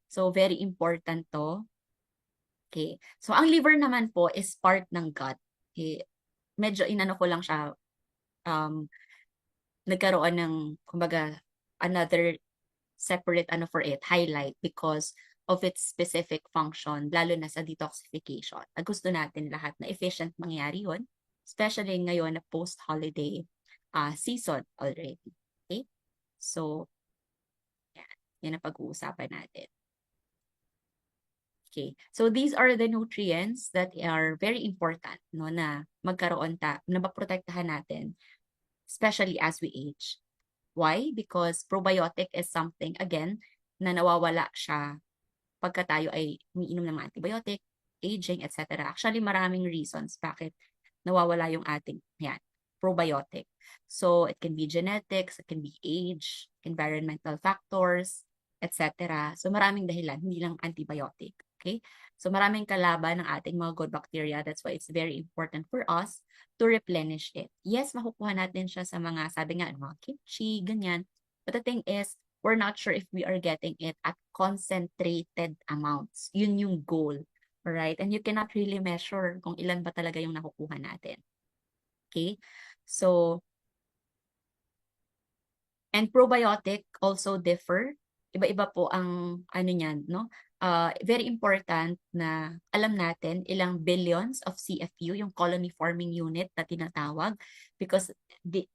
So very important to. Okay. So, ang liver naman po is part ng gut. Okay. Medyo inano ko lang siya, um, nagkaroon ng, kumbaga, another separate ano for it, highlight because of its specific function, lalo na sa detoxification. At gusto natin lahat na efficient mangyari yun, especially ngayon na post-holiday season already. Okay? So, yan. Yan ang pag-uusapan natin. Okay. So these are the nutrients that are very important, no, na na maprotektahan natin, especially as we age. Why? Because probiotic is something, again, na nawawala siya pagka tayo ay umiinom ng mga antibiotic, aging, etc. Actually, maraming reasons bakit nawawala yung ating probiotic. So it can be genetics, it can be age, environmental factors, etc. So maraming dahilan, hindi lang antibiotic. Okay? So maraming kalaban ng ating mga good bacteria. That's why it's very important for us to replenish it. Yes, makukuha natin siya sa mga, sabi nga, mga kimchi, ganyan. But the thing is, we're not sure if we are getting it at concentrated amounts. Yun yung goal. Alright? And you cannot really measure kung ilan ba talaga yung nakukuha natin. Okay? So, and probiotic also differ. Iba-iba po ang ano niyan, no? Very important na alam natin ilang billions of CFU, yung colony forming unit na tinatawag, because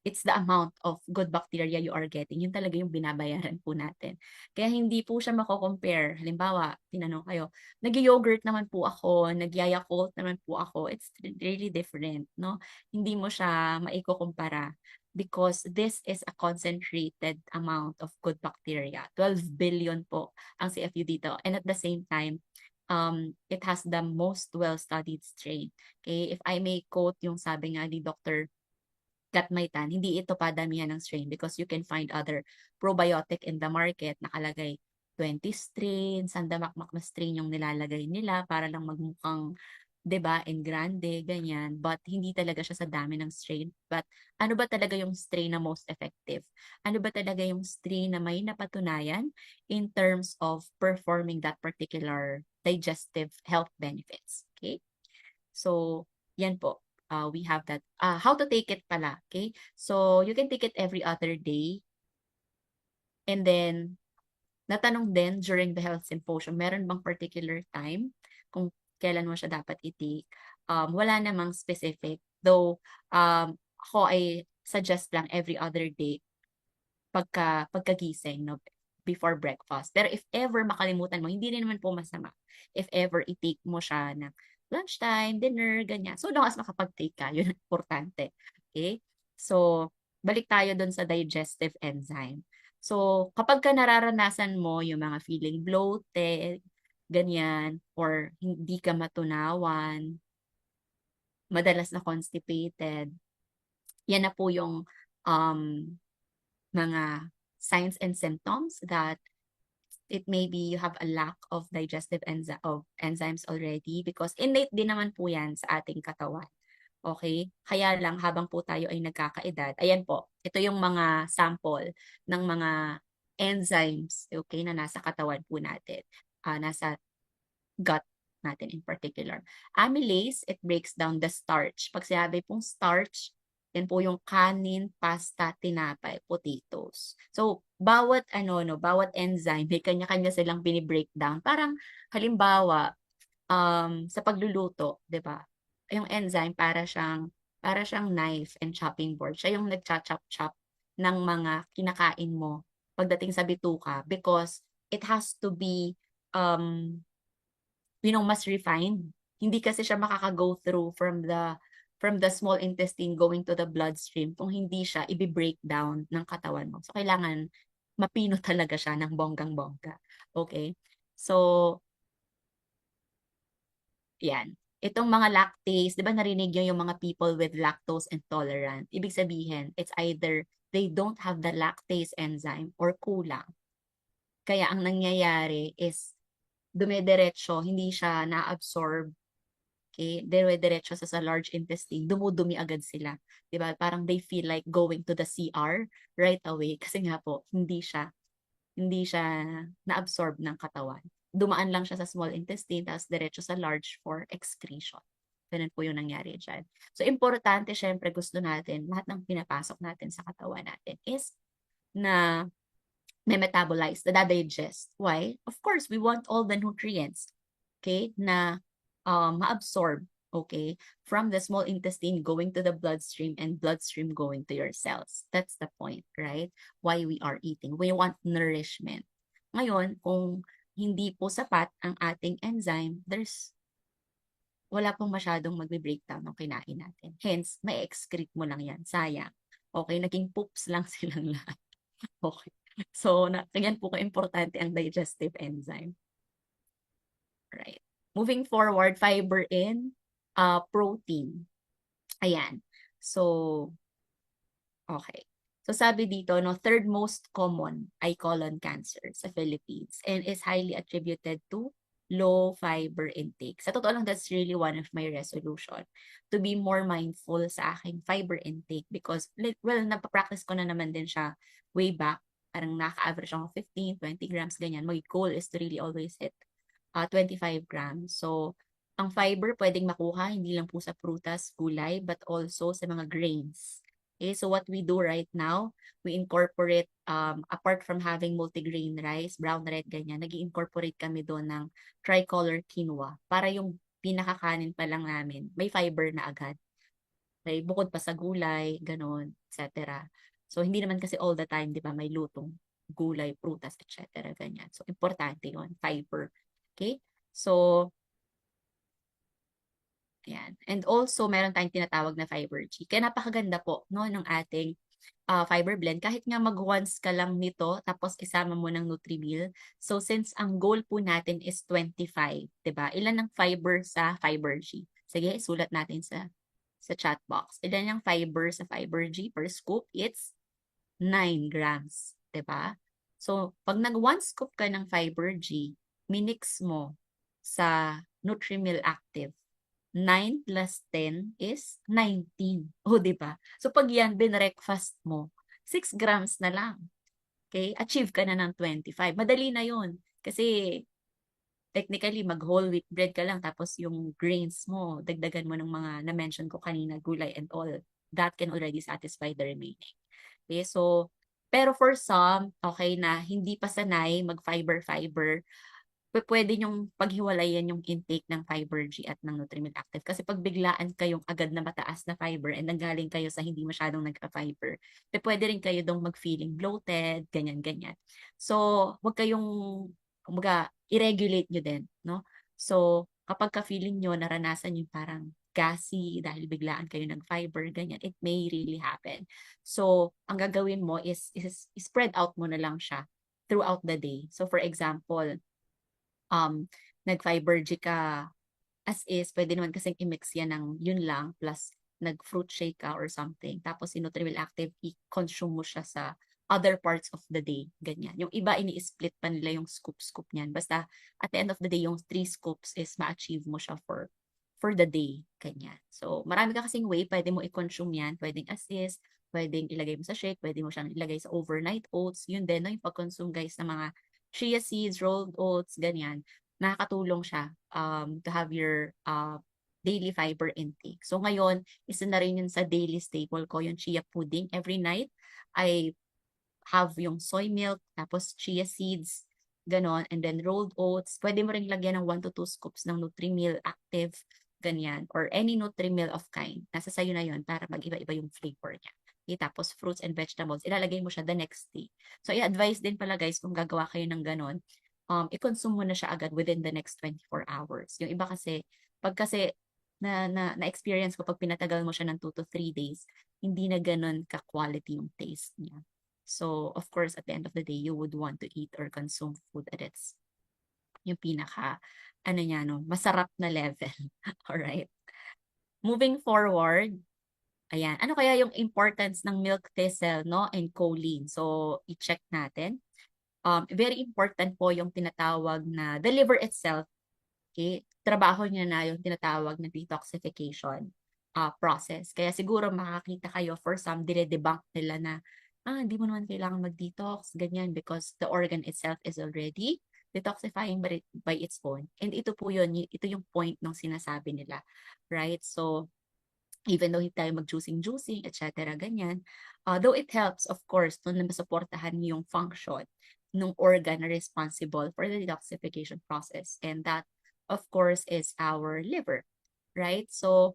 it's the amount of good bacteria you are getting. Yun talaga yung binabayaran po natin. Kaya hindi po siya mako-compare. Halimbawa, tinanong kayo, nag-yogurt naman po ako, nag-Yakult naman po ako. It's really different, no? Hindi mo siya maiko-kumpara because this is a concentrated amount of good bacteria. 12 billion po ang CFU dito. And at the same time, it has the most well-studied strain. Okay, if I may quote yung sabi nga ni Dr. Katmaitan, hindi ito padamihan ng strain because you can find other probiotic in the market, nakalagay 20 strains, sandamakmak na strain yung nilalagay nila para lang magmukhang, 'di ba, in grande, ganyan. But hindi talaga siya sa dami ng strain. But ano ba talaga yung strain na most effective? Ano ba talaga yung strain na may napatunayan in terms of performing that particular digestive health benefits? Okay? So, yan po. We have that. How to take it pala, okay? So, you can take it every other day. And then, natanong din during the health symposium, meron bang particular time kung kailan mo siya dapat i-take? Wala namang specific. Though, ako ay suggest lang every other day pagkagising, no, before breakfast. Pero if ever makalimutan mo, hindi rin naman po masama. If ever i-take mo siya ng lunchtime, dinner, ganyan. So long as makapag-take ka, yun ang importante. Okay? So, balik tayo dun sa digestive enzyme. So, kapag ka nararanasan mo yung mga feeling bloated, ganyan, or hindi ka matunawan, madalas na constipated, yan na po yung um, mga signs and symptoms that it may be you have a lack of digestive enzymes already because innate din naman po yan sa ating katawan. Okay? Kaya lang habang po tayo ay nagkakaedad, ayan po, ito yung mga sample ng mga enzymes, okay, na nasa katawan po natin. Nasa gut natin in particular. Amylase, it breaks down the starch. Pag sinabi pong starch, yan po yung kanin, pasta, tinapay, potatoes. So, bawat bawat enzyme, may kanya-kanya silang bini-breakdown. Parang halimbawa, sa pagluluto, 'di ba? yung enzyme para siyang knife and chopping board. Siya yung nagcha-chop-chop ng mga kinakain mo pagdating sa bituka because it has to be um mas refined. Hindi kasi siya makaka-go through from the small intestine going to the bloodstream kung hindi siya i-break down ng katawan mo. So, kailangan mapino talaga siya ng bonggang-bongga. Okay? So, yan. Itong mga lactase, di ba narinig nyo yung mga people with lactose intolerant? Ibig sabihin, it's either they don't have the lactase enzyme or kulang. Kaya ang nangyayari is dumediretso, hindi siya na-absorb. Okay? Dire-diretso sa large intestine, dumudumi agad sila. 'Di ba? Parang they feel like going to the CR right away kasi nga po hindi siya na-absorb ng katawan. Dumaan lang siya sa small intestine tapos diretso sa large for excretion. Ganun po yung nangyari dyan. So, importante, syempre, gusto natin, lahat ng pinapasok natin sa katawan natin is na may metabolize, na digest. Why? Of course, we want all the nutrients, okay, na ma-absorb, okay, from the small intestine going to the bloodstream and bloodstream going to your cells. That's the point, right? Why we are eating. We want nourishment. Ngayon, kung hindi po sapat ang ating enzyme, wala pong masyadong magbe-breakdown ng kinain natin. Hence, may excrete mo lang yan. Sayang. Okay, naging poops lang silang lahat. Okay. So, ganyan po ka-importante ang digestive enzyme. Right. Moving forward, fiber in protein. Ayan. So, okay. So, sabi dito, no, third most common ay colon cancer sa Philippines and is highly attributed to low fiber intake. Sa totoo lang, that's really one of my resolution to be more mindful sa aking fiber intake because, well, napapractice ko na naman din siya way back. Parang naka-average ako 15, 20 grams, ganyan. My goal is to really always hit 25 grams. So, ang fiber pwedeng makuha hindi lang po sa prutas, gulay, but also sa mga grains. Okay, so what we do right now, we incorporate, apart from having multigrain rice, brown, red, ganyan, nag-incorporate kami doon ng tricolor quinoa para yung pinakakanin pa lang namin, may fiber na agad. Okay, bukod pa sa gulay, ganon, etc. So, hindi naman kasi all the time, di ba, may lutong gulay, prutas, etc. Ganyan. So, importante yon fiber. Okay? So, yan. And also, meron tayong tinatawag na fiber G. Kaya napakaganda po no, ng ating fiber blend. Kahit nga mag-once ka lang nito, tapos isama mo ng Nutrimeal. So, since ang goal po natin is 25, diba? Ilan ang fiber sa fiber G? Sige, sulat natin sa chat box. Ilan ang fiber sa fiber G per scoop? It's 9 grams. Diba? So, pag nag-1 scoop ka ng fiber G, minix mo sa Nutrimeal Active, 9 plus 10 is 19. O, di ba? So, pag yan, binreakfast mo, 6 grams na lang. Okay? Achieve ka na ng 25. Madali na yun. Kasi, technically, mag-whole wheat bread ka lang, tapos yung grains mo, dagdagan mo ng mga na-mention ko kanina, gulay and all. That can already satisfy the remaining. Okay? So, pero for some, okay, na hindi pa sanay mag-fiber-fiber, pwede nyong paghiwalayan yung intake ng fiber G at ng Nutrimeal Active. Kasi pag biglaan kayong agad na mataas na fiber and nanggaling kayo sa hindi masyadong nagka-fiber, pwede rin kayo dong mag-feeling bloated, ganyan-ganyan. So, wag kayong, i-regulate nyo din, no? So, kapag ka-feeling nyo, naranasan yung parang gassy dahil biglaan kayo ng fiber, ganyan, it may really happen. So, ang gagawin mo is spread out mo na lang siya throughout the day. So, for example, nag-fiber G ka as is, pwede naman kasing i-mix yan ng yun lang, plus nag-fruit shake ka or something. Tapos, yung Nutrimeal Active, i-consume mo siya sa other parts of the day. Ganyan. Yung iba, ini-split pa nila yung scoop-scoop niyan. Basta, at the end of the day, yung 3 scoops is ma-achieve mo siya for the day. Ganyan. So, marami ka kasing way, pwede mo i-consume yan. Pwedeng as is, pwedeng ilagay mo sa shake, pwede mo siyang ilagay sa overnight oats. Yun din, no? Yung pag-consume, guys, ng mga chia seeds, rolled oats, ganyan. Nakakatulong siya to have your daily fiber intake. So ngayon, isa na rin yun sa daily staple ko, yung chia pudding. Every night, I have yung soy milk, tapos chia seeds, ganon, and then rolled oats. Pwede mo rin lagyan ng 1 to 2 scoops ng Nutrimeal Active, ganyan, or any Nutri-Mill of kind, nasa sayo na yon para mag-iba-iba yung flavor niya. Okay, tapos fruits and vegetables, ilalagay mo siya the next day. So, i-advise din pala guys, kung gagawa kayo ng ganon, i-consume mo na siya agad within the next 24 hours. Yung iba kasi, pag kasi na-experience ko, pag pinatagal mo siya ng 2 to 3 days, hindi na ganon ka-quality yung taste niya. So, of course, at the end of the day, you would want to eat or consume food at its yung pinaka, ano niya, no, masarap na level. Alright. Moving forward, ayan, ano kaya yung importance ng milk thistle, no, and choline? So, i-check natin. Very important po yung tinatawag na the liver itself. Okay? Trabaho niya na yung tinatawag na detoxification process. Kaya siguro makakita kayo for some, dire-debunk nila na, hindi mo naman kailangan mag-detox, ganyan, because the organ itself is already detoxifying by its own. And ito po yun, ito yung point ng sinasabi nila. Right? So, even though hindi tayo mag-juicing, etc., ganyan, though it helps, of course, na masuportahan yung function ng organ na responsible for the detoxification process. And that, of course, is our liver, right? So,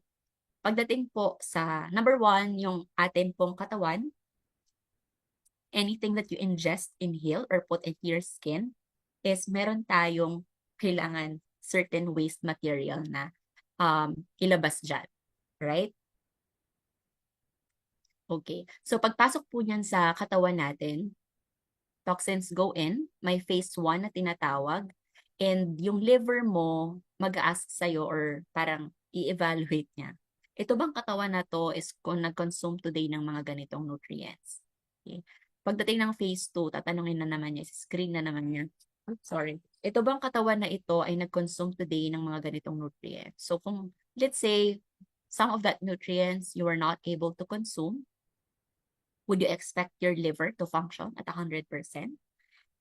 pagdating po sa number 1, yung atin pong katawan, anything that you ingest, inhale, or put into your skin is meron tayong kailangan certain waste material na ilabas dyan, right? Okay. So, pagpasok po niyan sa katawan natin, toxins go in, may phase 1 na tinatawag, and yung liver mo mag-ask sa'yo or parang i-evaluate niya. Ito bang katawan na to is kung nag-consume today ng mga ganitong nutrients? Okay. Pagdating ng phase 2, tatanungin na naman niya, screen na naman niya. Sorry. Ito bang katawan na ito ay nag-consume today ng mga ganitong nutrients? So kung, let's say, some of that nutrients you are not able to consume, would you expect your liver to function at 100%?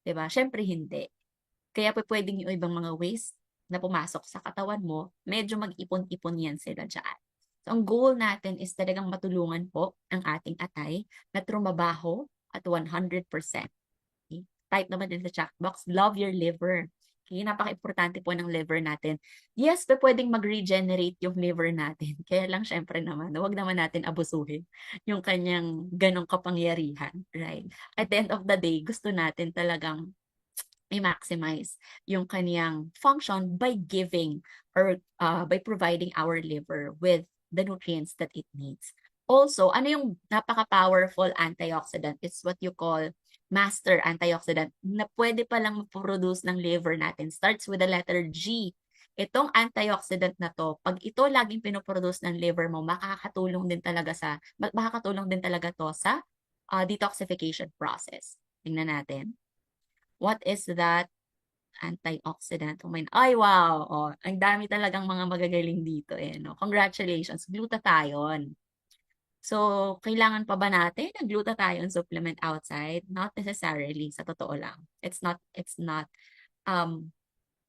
Diba? Siyempre hindi. Kaya pwedeng yung ibang mga waste na pumasok sa katawan mo, medyo mag-ipon-ipon yan sila dyan. So, ang goal natin is talagang matulungan po ang ating atay na trumabaho at 100%. Okay? Type naman din sa chat box, love your liver. Okay? Napaka-importante po ng liver natin. Yes, pwedeng mag-regenerate yung liver natin. Kaya lang, syempre naman, huwag naman natin abusuhin yung kanyang ganong kapangyarihan. Right? At the end of the day, gusto natin talagang i-maximize yung kaniyang function by giving or by providing our liver with the nutrients that it needs. Also, ano yung napaka-powerful antioxidant? It's what you call master antioxidant na pwede palang produce ng liver natin. Starts with the letter G. Itong antioxidant na to, pag ito laging pinoproduce ng liver mo, makakatulong din talaga to sa detoxification process. Tingnan natin. What is that antioxidant? Ay, wow! Oh, ang dami talagang mga magagaling dito. No? Congratulations! Glutathione. So, kailangan pa ba natin ng glutathione supplement outside? Not necessarily, sa totoo lang. It's not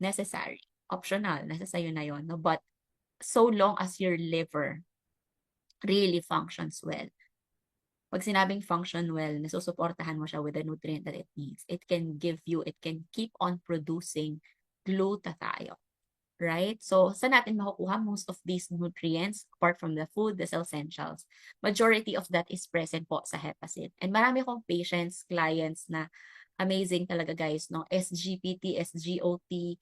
necessary. Optional. Nasa sayo na yon. No? But, so long as your liver really functions well. Pag sinabing function well, nasusuportahan mo siya with the nutrient that it needs. It can keep on producing glutathione. Right? So, saan natin makukuha most of these nutrients apart from the food, the essentials? Majority of that is present po sa hepasin. And marami akong patients, clients na amazing talaga guys, no? SGPT, SGOT, 2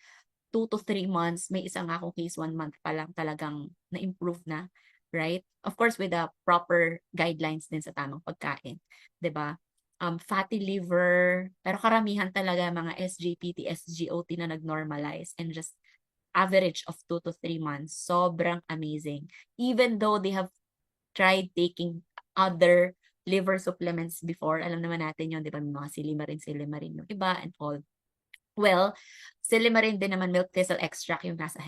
to 3 months. May isang akong case 1 month pa lang talagang na-improve na. Right? Of course, with the proper guidelines din sa tamang pagkain. 'Di ba? Fatty liver, pero karamihan talaga mga SGPT, SGOT na nag-normalize and just average of 2 to 3 months. Sobrang amazing. Even though they have tried taking other liver supplements before, alam naman natin yun, di ba? May mga silimarin yung iba and all. Well, silimarin din naman milk thistle extract yung nasa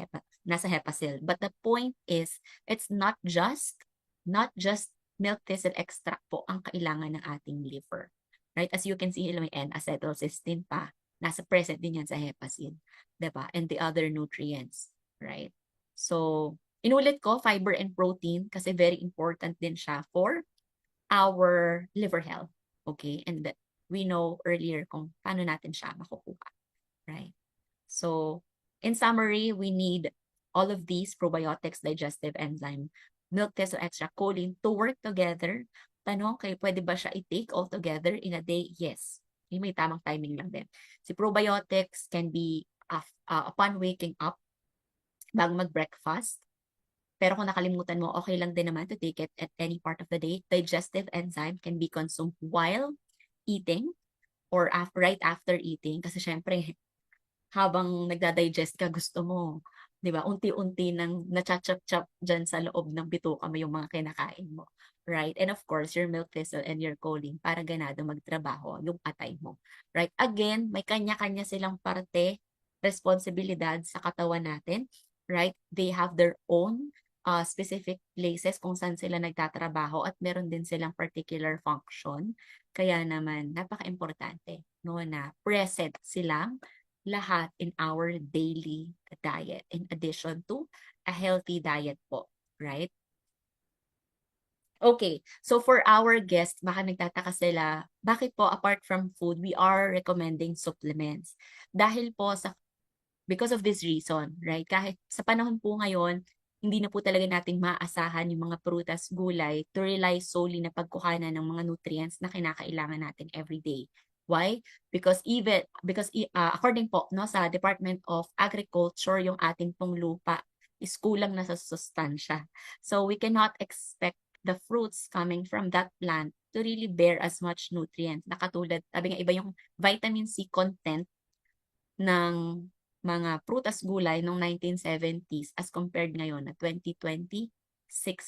hepasil. But the point is, it's not just milk thistle extract po ang kailangan ng ating liver. Right? As you can see, may N-acetylcysteine pa. Nasa present din yan sa hepasil. Diba? And the other nutrients. Right? So, inulit ko, fiber and protein kasi very important din siya for our liver health. Okay? And we know earlier kung paano natin siya makukuha. Right? So, in summary, we need all of these probiotics, digestive enzyme, milk thistle extra, choline to work together. Tanong kay pwede ba siya i-take all together in a day? Yes. May tamang timing lang din. Si probiotics can be upon waking up, bago mag-breakfast. Pero kung nakalimutan mo, okay lang din naman to take it at any part of the day. Digestive enzyme can be consumed while eating or right after eating. Kasi syempre, habang nagda-digest ka, gusto mo, di ba, unti-unti nang nachachap-chap dyan sa loob ng bituka mo yung mga kinakain mo. Right? And of course, your milk thistle and your choline para ganado magtrabaho yung atay mo. Right? Again, may kanya-kanya silang parte, responsibilidad sa katawan natin. Right? They have their own specific places kung saan sila nagtatrabaho at meron din silang particular function. Kaya naman, napaka-importante no, na present silang lahat in our daily diet in addition to a healthy diet po, right? Okay, so for our guests, baka nagtataka sila, bakit po apart from food, we are recommending supplements? Dahil po because of this reason, right? Kahit sa panahon po ngayon, hindi na po talaga nating maaasahan yung mga prutas, gulay to rely solely na pagkuhanan ng mga nutrients na kinakailangan natin every day. Why? Because according po no sa Department of Agriculture, yung ating pong lupa is kulang na sa sustansya. So we cannot expect the fruits coming from that plant to really bear as much nutrients. Na katulad, sabi nga iba yung vitamin C content ng mga prutas gulay noong 1970s as compared ngayon na 2026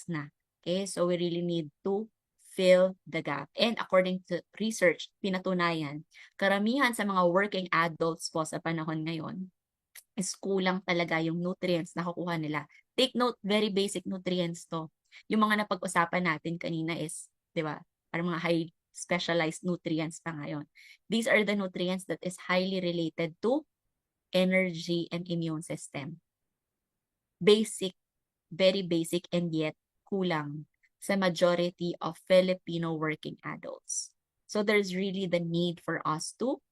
na. Okay, so we really need to fill the gap. And according to research, pinatunayan, karamihan sa mga working adults po sa panahon ngayon is kulang talaga yung nutrients na kukuha nila. Take note, very basic nutrients to. Yung mga napag-usapan natin kanina is, di ba, parang mga high specialized nutrients pa ngayon. These are the nutrients that is highly related to energy and immune system. Basic, very basic, and yet kulang sa majority of Filipino working adults. So there's really the need for us to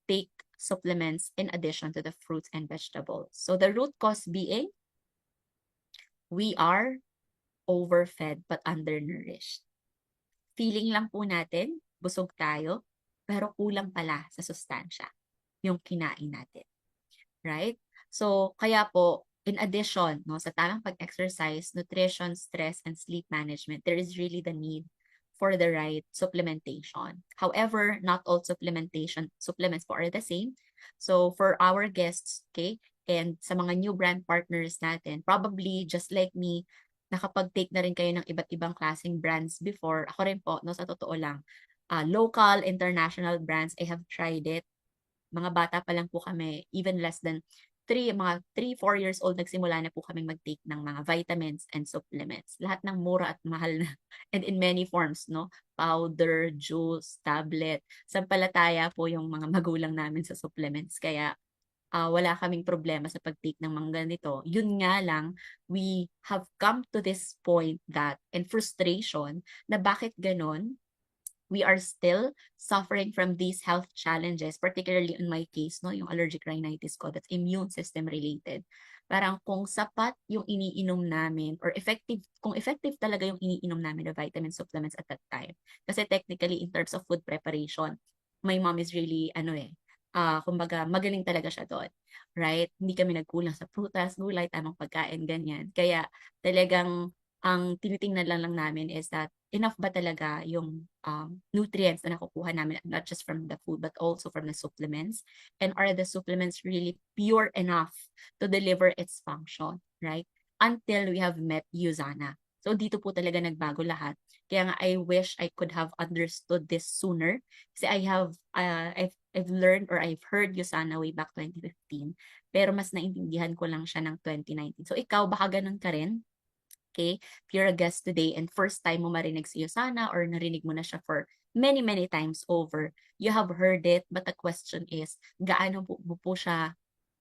take supplements in addition to the fruits and vegetables. So the root cause being, we are overfed but undernourished. Feeling lang po natin, busog tayo, pero kulang pala sa sustansya yung kinain natin. Right? So, kaya po, in addition no, sa tamang pag-exercise, nutrition, stress, and sleep management, there is really the need for the right supplementation. However, not all supplements po are the same. So, for our guests, okay, and sa mga new brand partners natin, probably just like me, nakapag-take na rin kayo ng iba't ibang klaseng brands before. Ako rin po, no, sa totoo lang, local, international brands, I have tried it. Mga bata pa lang po kami, even less than 3, 4 years old, nagsimula na po kami mag-take ng mga vitamins and supplements. Lahat ng mura at mahal na. And in many forms, no? Powder, juice, tablet. Sampalataya po yung mga magulang namin sa supplements. Kaya wala kaming problema sa pag-take ng mga ganito. Yun nga lang, we have come to this point that, and frustration, na bakit ganon, we are still suffering from these health challenges, particularly in my case, no, yung allergic rhinitis ko, that's immune system related. Parang kung sapat yung iniinom namin, or kung effective talaga yung iniinom namin na vitamin supplements at that time. Kasi technically, in terms of food preparation, my mom is really, kumbaga, magaling talaga siya doon. Right? Hindi kami nagkulang sa prutas, gulay, tamang pagkain, ganyan. Kaya talagang ang tinitingnan lang namin is that enough ba talaga yung nutrients na nakukuha namin, not just from the food but also from the supplements, and are the supplements really pure enough to deliver its function, right? Until we have met USANA. So dito po talaga nagbago lahat. Kaya nga I wish I could have understood this sooner, kasi I've learned or I've heard USANA way back 2015, pero mas naintindihan ko lang siya ng 2019. So ikaw, baka ganun ka rin? Okay, if you're a guest today and first time mo marinig si Yosana or narinig mo na siya for many, many times over, you have heard it, but the question is, gaano po siya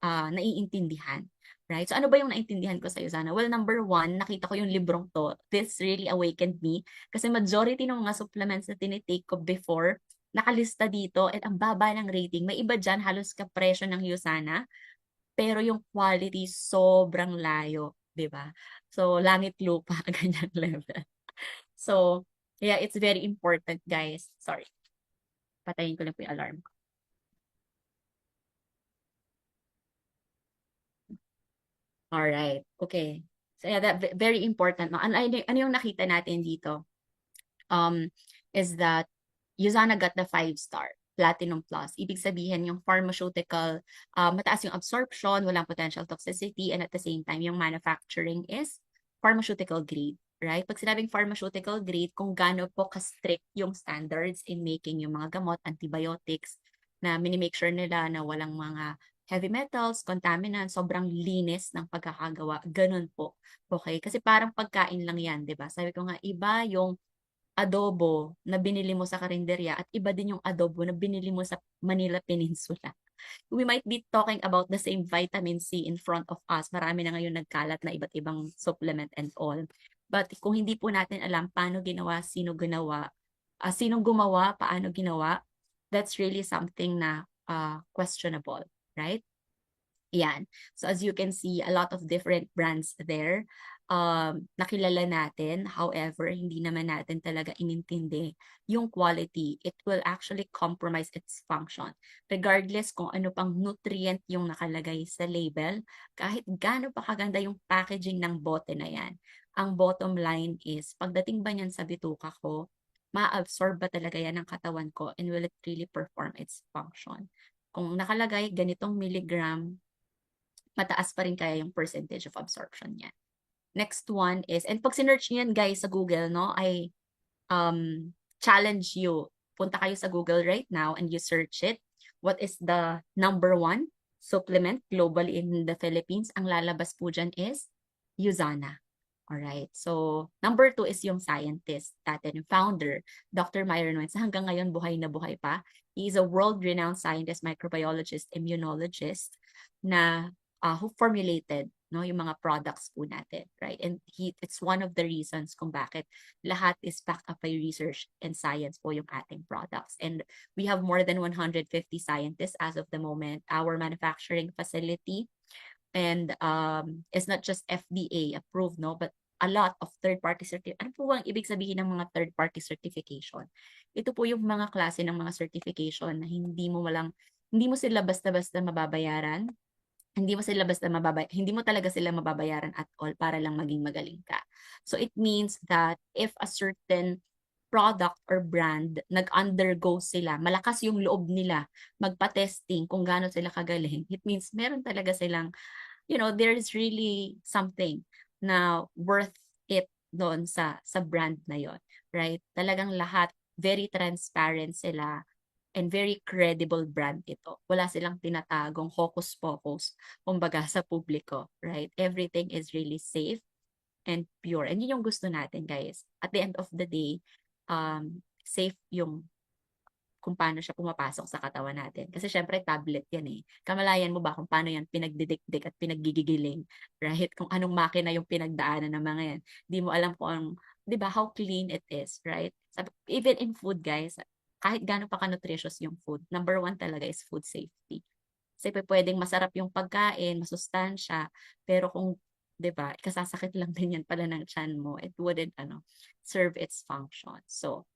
naiintindihan? Right? So ano ba yung naintindihan ko sa Yosana? Well, number one, nakita ko yung librong to. This really awakened me kasi majority ng mga supplements na tinitake ko before, nakalista dito at ang baba ng rating. May iba dyan, halos kapresyo ng Yosana. pero yung quality sobrang layo, 'di ba? So, langit lupa, ganyang level. So, yeah, it's very important, guys. Sorry, patayin ko lang po yung alarm ko. Alright, okay. So, yeah, that very important, no? Ano yung nakita natin dito? um, is that Usana got the 5-star, Platinum Plus. Ibig sabihin, yung pharmaceutical, mataas yung absorption, walang potential toxicity, and at the same time, yung manufacturing is pharmaceutical grade, right? Pag sinabing pharmaceutical grade, kung gaano po ka-strict yung standards in making yung mga gamot, antibiotics, na minimake sure nila na walang mga heavy metals, contaminants, sobrang linis ng pagkakagawa. Ganun po. Okay? Kasi parang pagkain lang yan, di ba? Sabi ko nga, iba yung adobo na binili mo sa karinderya at iba din yung adobo na binili mo sa Manila Peninsula. We might be talking about the same vitamin C in front of us. Marami na ngayon nagkalat na iba't ibang supplement and all. But kung hindi po natin alam paano ginawa, sinong gumawa, paano ginawa, that's really something na questionable, right? Yan. So as you can see, a lot of different brands there. Nakilala natin. However, hindi naman natin talaga inintindi yung quality. It will actually compromise its function. Regardless kung ano pang nutrient yung nakalagay sa label, kahit gaano pa kaganda yung packaging ng bote na yan. Ang bottom line is, pagdating ba niyan sa bituka ko, ma-absorb ba talaga yan ng katawan ko and will it really perform its function? Kung nakalagay ganitong milligram, mataas pa rin kaya yung percentage of absorption niya. Next one is, and pag sinerch niyo yan guys sa Google, no, I challenge you, punta kayo sa Google right now and you search it. What is the number 1 supplement globally in the Philippines? Ang lalabas po dyan is Usana. Alright, so number 2 is yung scientist natin, yung founder, Dr. Myron Wentz, hanggang ngayon buhay na buhay pa. He is a world-renowned scientist, microbiologist, immunologist na who formulated no yung mga products po natin, right? And it's one of the reasons kung bakit lahat is backed up by research and science po yung ating products. And we have more than 150 scientists as of the moment. Our manufacturing facility and it's not just FDA approved, no, but a lot of third-party certification. Ano po ang ibig sabihin ng mga third-party certification? Ito po yung mga klase ng mga certification na hindi mo sila basta-basta mababayaran, hindi mo talaga sila mababayaran at all para lang maging magaling ka. So it means that if a certain product or brand, nag-undergo sila, malakas yung loob nila magpa-testing kung gaano sila kagaling, it means meron talaga silang, there is really something na worth it doon sa brand na yon, right? Talagang lahat, very transparent sila and very credible brand ito. Wala silang tinatagong hocus-pocus, kumbaga sa publiko, right? Everything is really safe and pure. And yun yung gusto natin, guys. At the end of the day, safe yung kung paano siya pumapasok sa katawan natin. Kasi syempre, tablet yan eh. Kamalayan mo ba kung paano yan pinagdidikdik at pinaggigigiling, right? Kung anong makina yung pinagdaanan ng mga yan. Di mo alam kung, di ba, how clean it is, right? Even in food, guys, kahit gaano pa ka-nutritious yung food, number 1 talaga is food safety. Kasi pwedeng masarap yung pagkain, masustansya, pero kung, di ba, ikasasakit lang din yan pala ng tiyan mo, it wouldn't, serve its function. So,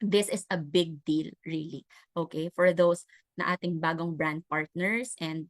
this is a big deal, really. Okay, for those na ating bagong brand partners and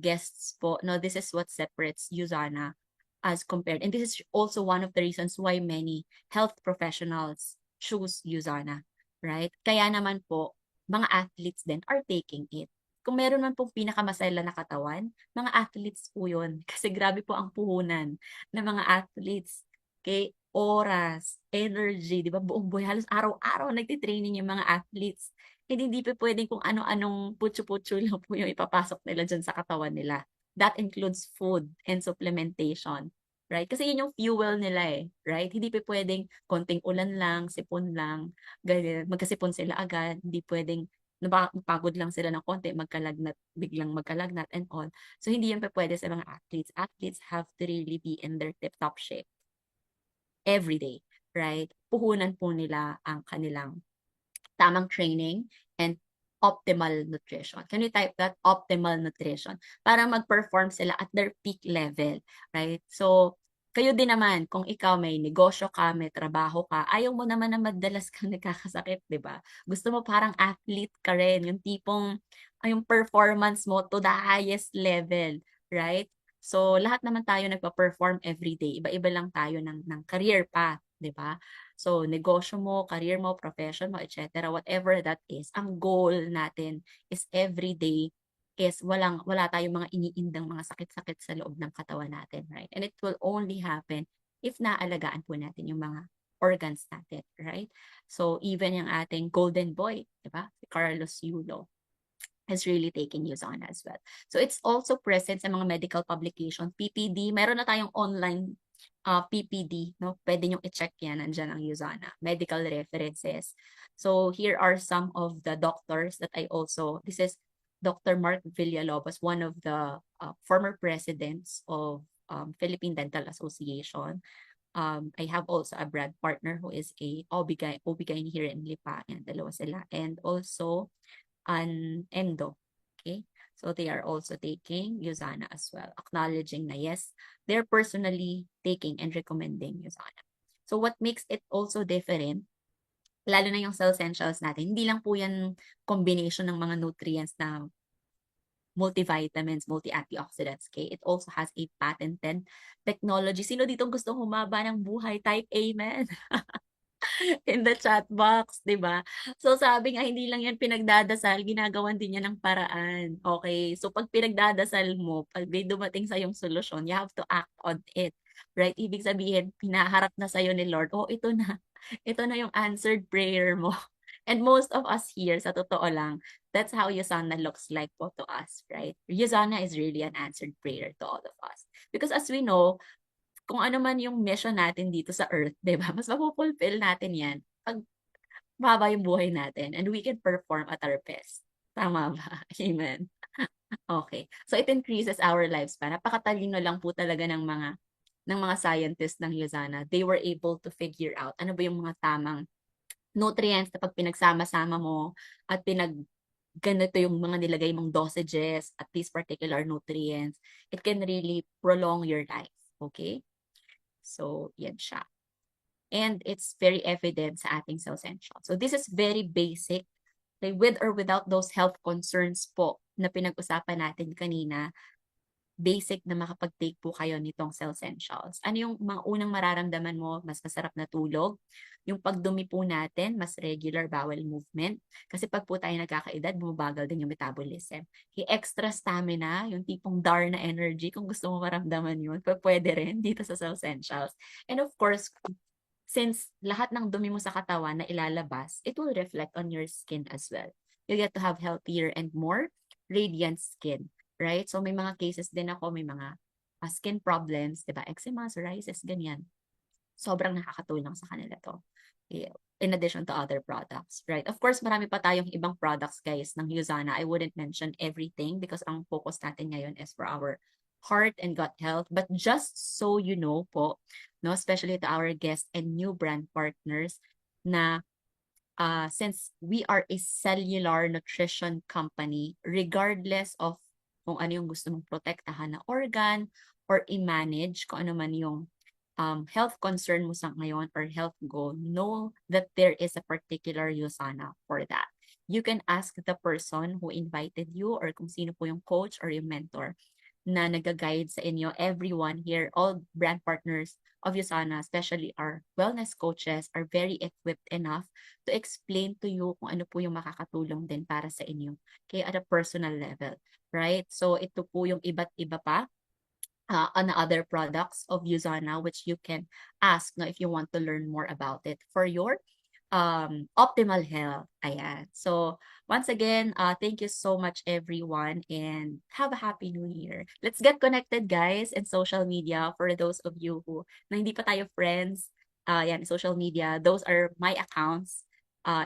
guests po, no, this is what separates Usana as compared. And this is also one of the reasons why many health professionals choose Usana, right? Kaya naman po, mga athletes din are taking it. Kung meron man pong pinakamasela na katawan, mga athletes po yun. Kasi grabe po ang puhunan ng mga athletes. Okay, oras, energy, di ba? Buong buhay, halos araw-araw nagtitraining yung mga athletes. Hindi pa pwedeng kung ano-anong putyo-putyo lang po yung ipapasok nila dyan sa katawan nila. That includes food and supplementation, right? Kasi yun yung fuel nila eh, right? Hindi pa pwedeng konting ulan lang, sipon lang, ganyan, magkasipon sila agad. Hindi pwedeng napagod lang sila ng konti, biglang magkalagnat and all. So, hindi yun pa pwede sa mga athletes. Athletes have to really be in their tip-top shape every day, right? Puhunan po nila ang kanilang tamang training and optimal nutrition. Can you type that, optimal nutrition? Para mag-perform sila at their peak level, right? So, kayo din naman, kung ikaw may negosyo ka, may trabaho ka, ayaw mo naman na madalas kang nagkakasakit, di ba? Gusto mo parang athlete ka rin, yung tipong, yung performance mo to the highest level, right? So, lahat naman tayo nagpa-perform every day. Iba-iba lang tayo ng career path, di ba? So, negosyo mo, career mo, profession mo, etc. Whatever that is, ang goal natin is every day is wala tayong mga iniindang mga sakit-sakit sa loob ng katawan natin, right? And it will only happen if naalagaan po natin yung mga organs natin, right? So, even yung ating golden boy, di ba? Si Carlos Yulo is really taking USANA as well. So, it's also present sa mga medical publication, PPD. Meron na tayong online PPD, no? Pwede nyo i-check yan, nandyan ang USANA, medical references. So, here are some of the doctors that I also, this is Dr. Mark Villalobos, one of the former presidents of Philippine Dental Association. I have also a brand partner who is a OB-GYN here in Lipa, and dalawa sila. And also an endo, okay? So they are also taking USANA as well, acknowledging na yes, they're personally taking and recommending USANA. So what makes it also different, lalo na yung cell essentials natin, hindi lang po yan combination ng mga nutrients na multivitamins, multi-antioxidants, okay? It also has a patented technology. Sino dito gustong humaba ng buhay? Type amen. In the chat box, 'di ba? So sabi nga hindi lang 'yan pinagdadasal, ginagawan din 'yan ng paraan. Okay? So pag pinagdadasal mo, pag may dumating sa yung solusyon, you have to act on it. Right? Ibig sabihin, pinaharap na sa ni Lord, oh, ito na. Ito na yung answered prayer mo. And most of us here, sa totoo lang, that's how Yusana looks like po to us, right? Yusana is really an answered prayer to all of us. Because as we know, kung ano man yung mission natin dito sa Earth, 'di ba? Mas mapupulfill natin 'yan pag mahaba yung buhay natin and we can perform at our best. Tama ba? Amen. Okay. So it increases our lifespan. Napakatalino lang po talaga ng mga scientists ng USANA. They were able to figure out ano ba yung mga tamang nutrients na pag pinagsama-sama mo at ganito yung mga nilagay mong dosages at these particular nutrients, it can really prolong your life. Okay? So, yan siya. And it's very evident sa ating cell essential. So, this is very basic. Okay, with or without those health concerns po na pinag-usapan natin kanina, basic na makapag-take po kayo nitong cell essentials. Ano yung mga unang mararamdaman mo? Mas masarap na tulog. Yung pagdumi po natin, mas regular bowel movement. Kasi pag po tayo nagkakaedad, bumabagal din yung metabolism. Yung extra stamina, yung tipong dar na energy, kung gusto mo maramdaman yun, pwede rin dito sa cell essentials. And of course, since lahat ng dumi mo sa katawan na ilalabas, it will reflect on your skin as well. You get to have healthier and more radiant skin. Right? So, may mga cases din ako, may mga skin problems, diba? Eczema, psoriasis, ganyan. Sobrang nakakatulong sa kanila to. In addition to other products, right? Of course, marami pa tayong ibang products, guys, ng USANA. I wouldn't mention everything because ang focus natin ngayon is for our heart and gut health. But just so you know po, no, especially to our guests and new brand partners, na since we are a cellular nutrition company, regardless of kung ano yung gusto mong protektahan na organ or i-manage kung ano man yung health concern mo sa ngayon or health goal, know that there is a particular USANA for that. You can ask the person who invited you or kung sino po yung coach or yung mentor na nag-guide sa inyo. Everyone here, all brand partners of USANA, especially our wellness coaches, are very equipped enough to explain to you kung ano po yung makakatulong din para sa inyo. Okay, at a personal level, right? So ito po yung iba't iba pa on other products of USANA, which you can ask no, if you want to learn more about it for your optimal health. Ayan. So, once again, thank you so much, everyone, and have a happy new year. Let's get connected, guys, in social media. For those of you who na hindi pa tayo friends, yan, social media, those are my accounts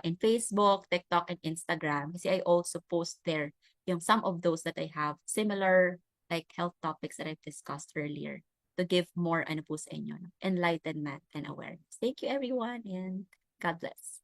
in Facebook, TikTok, and Instagram. Kasi I also post there yung some of those that I have similar like health topics that I've discussed earlier to give more ano po sa inyo, enlightenment and awareness. Thank you, everyone, and God bless.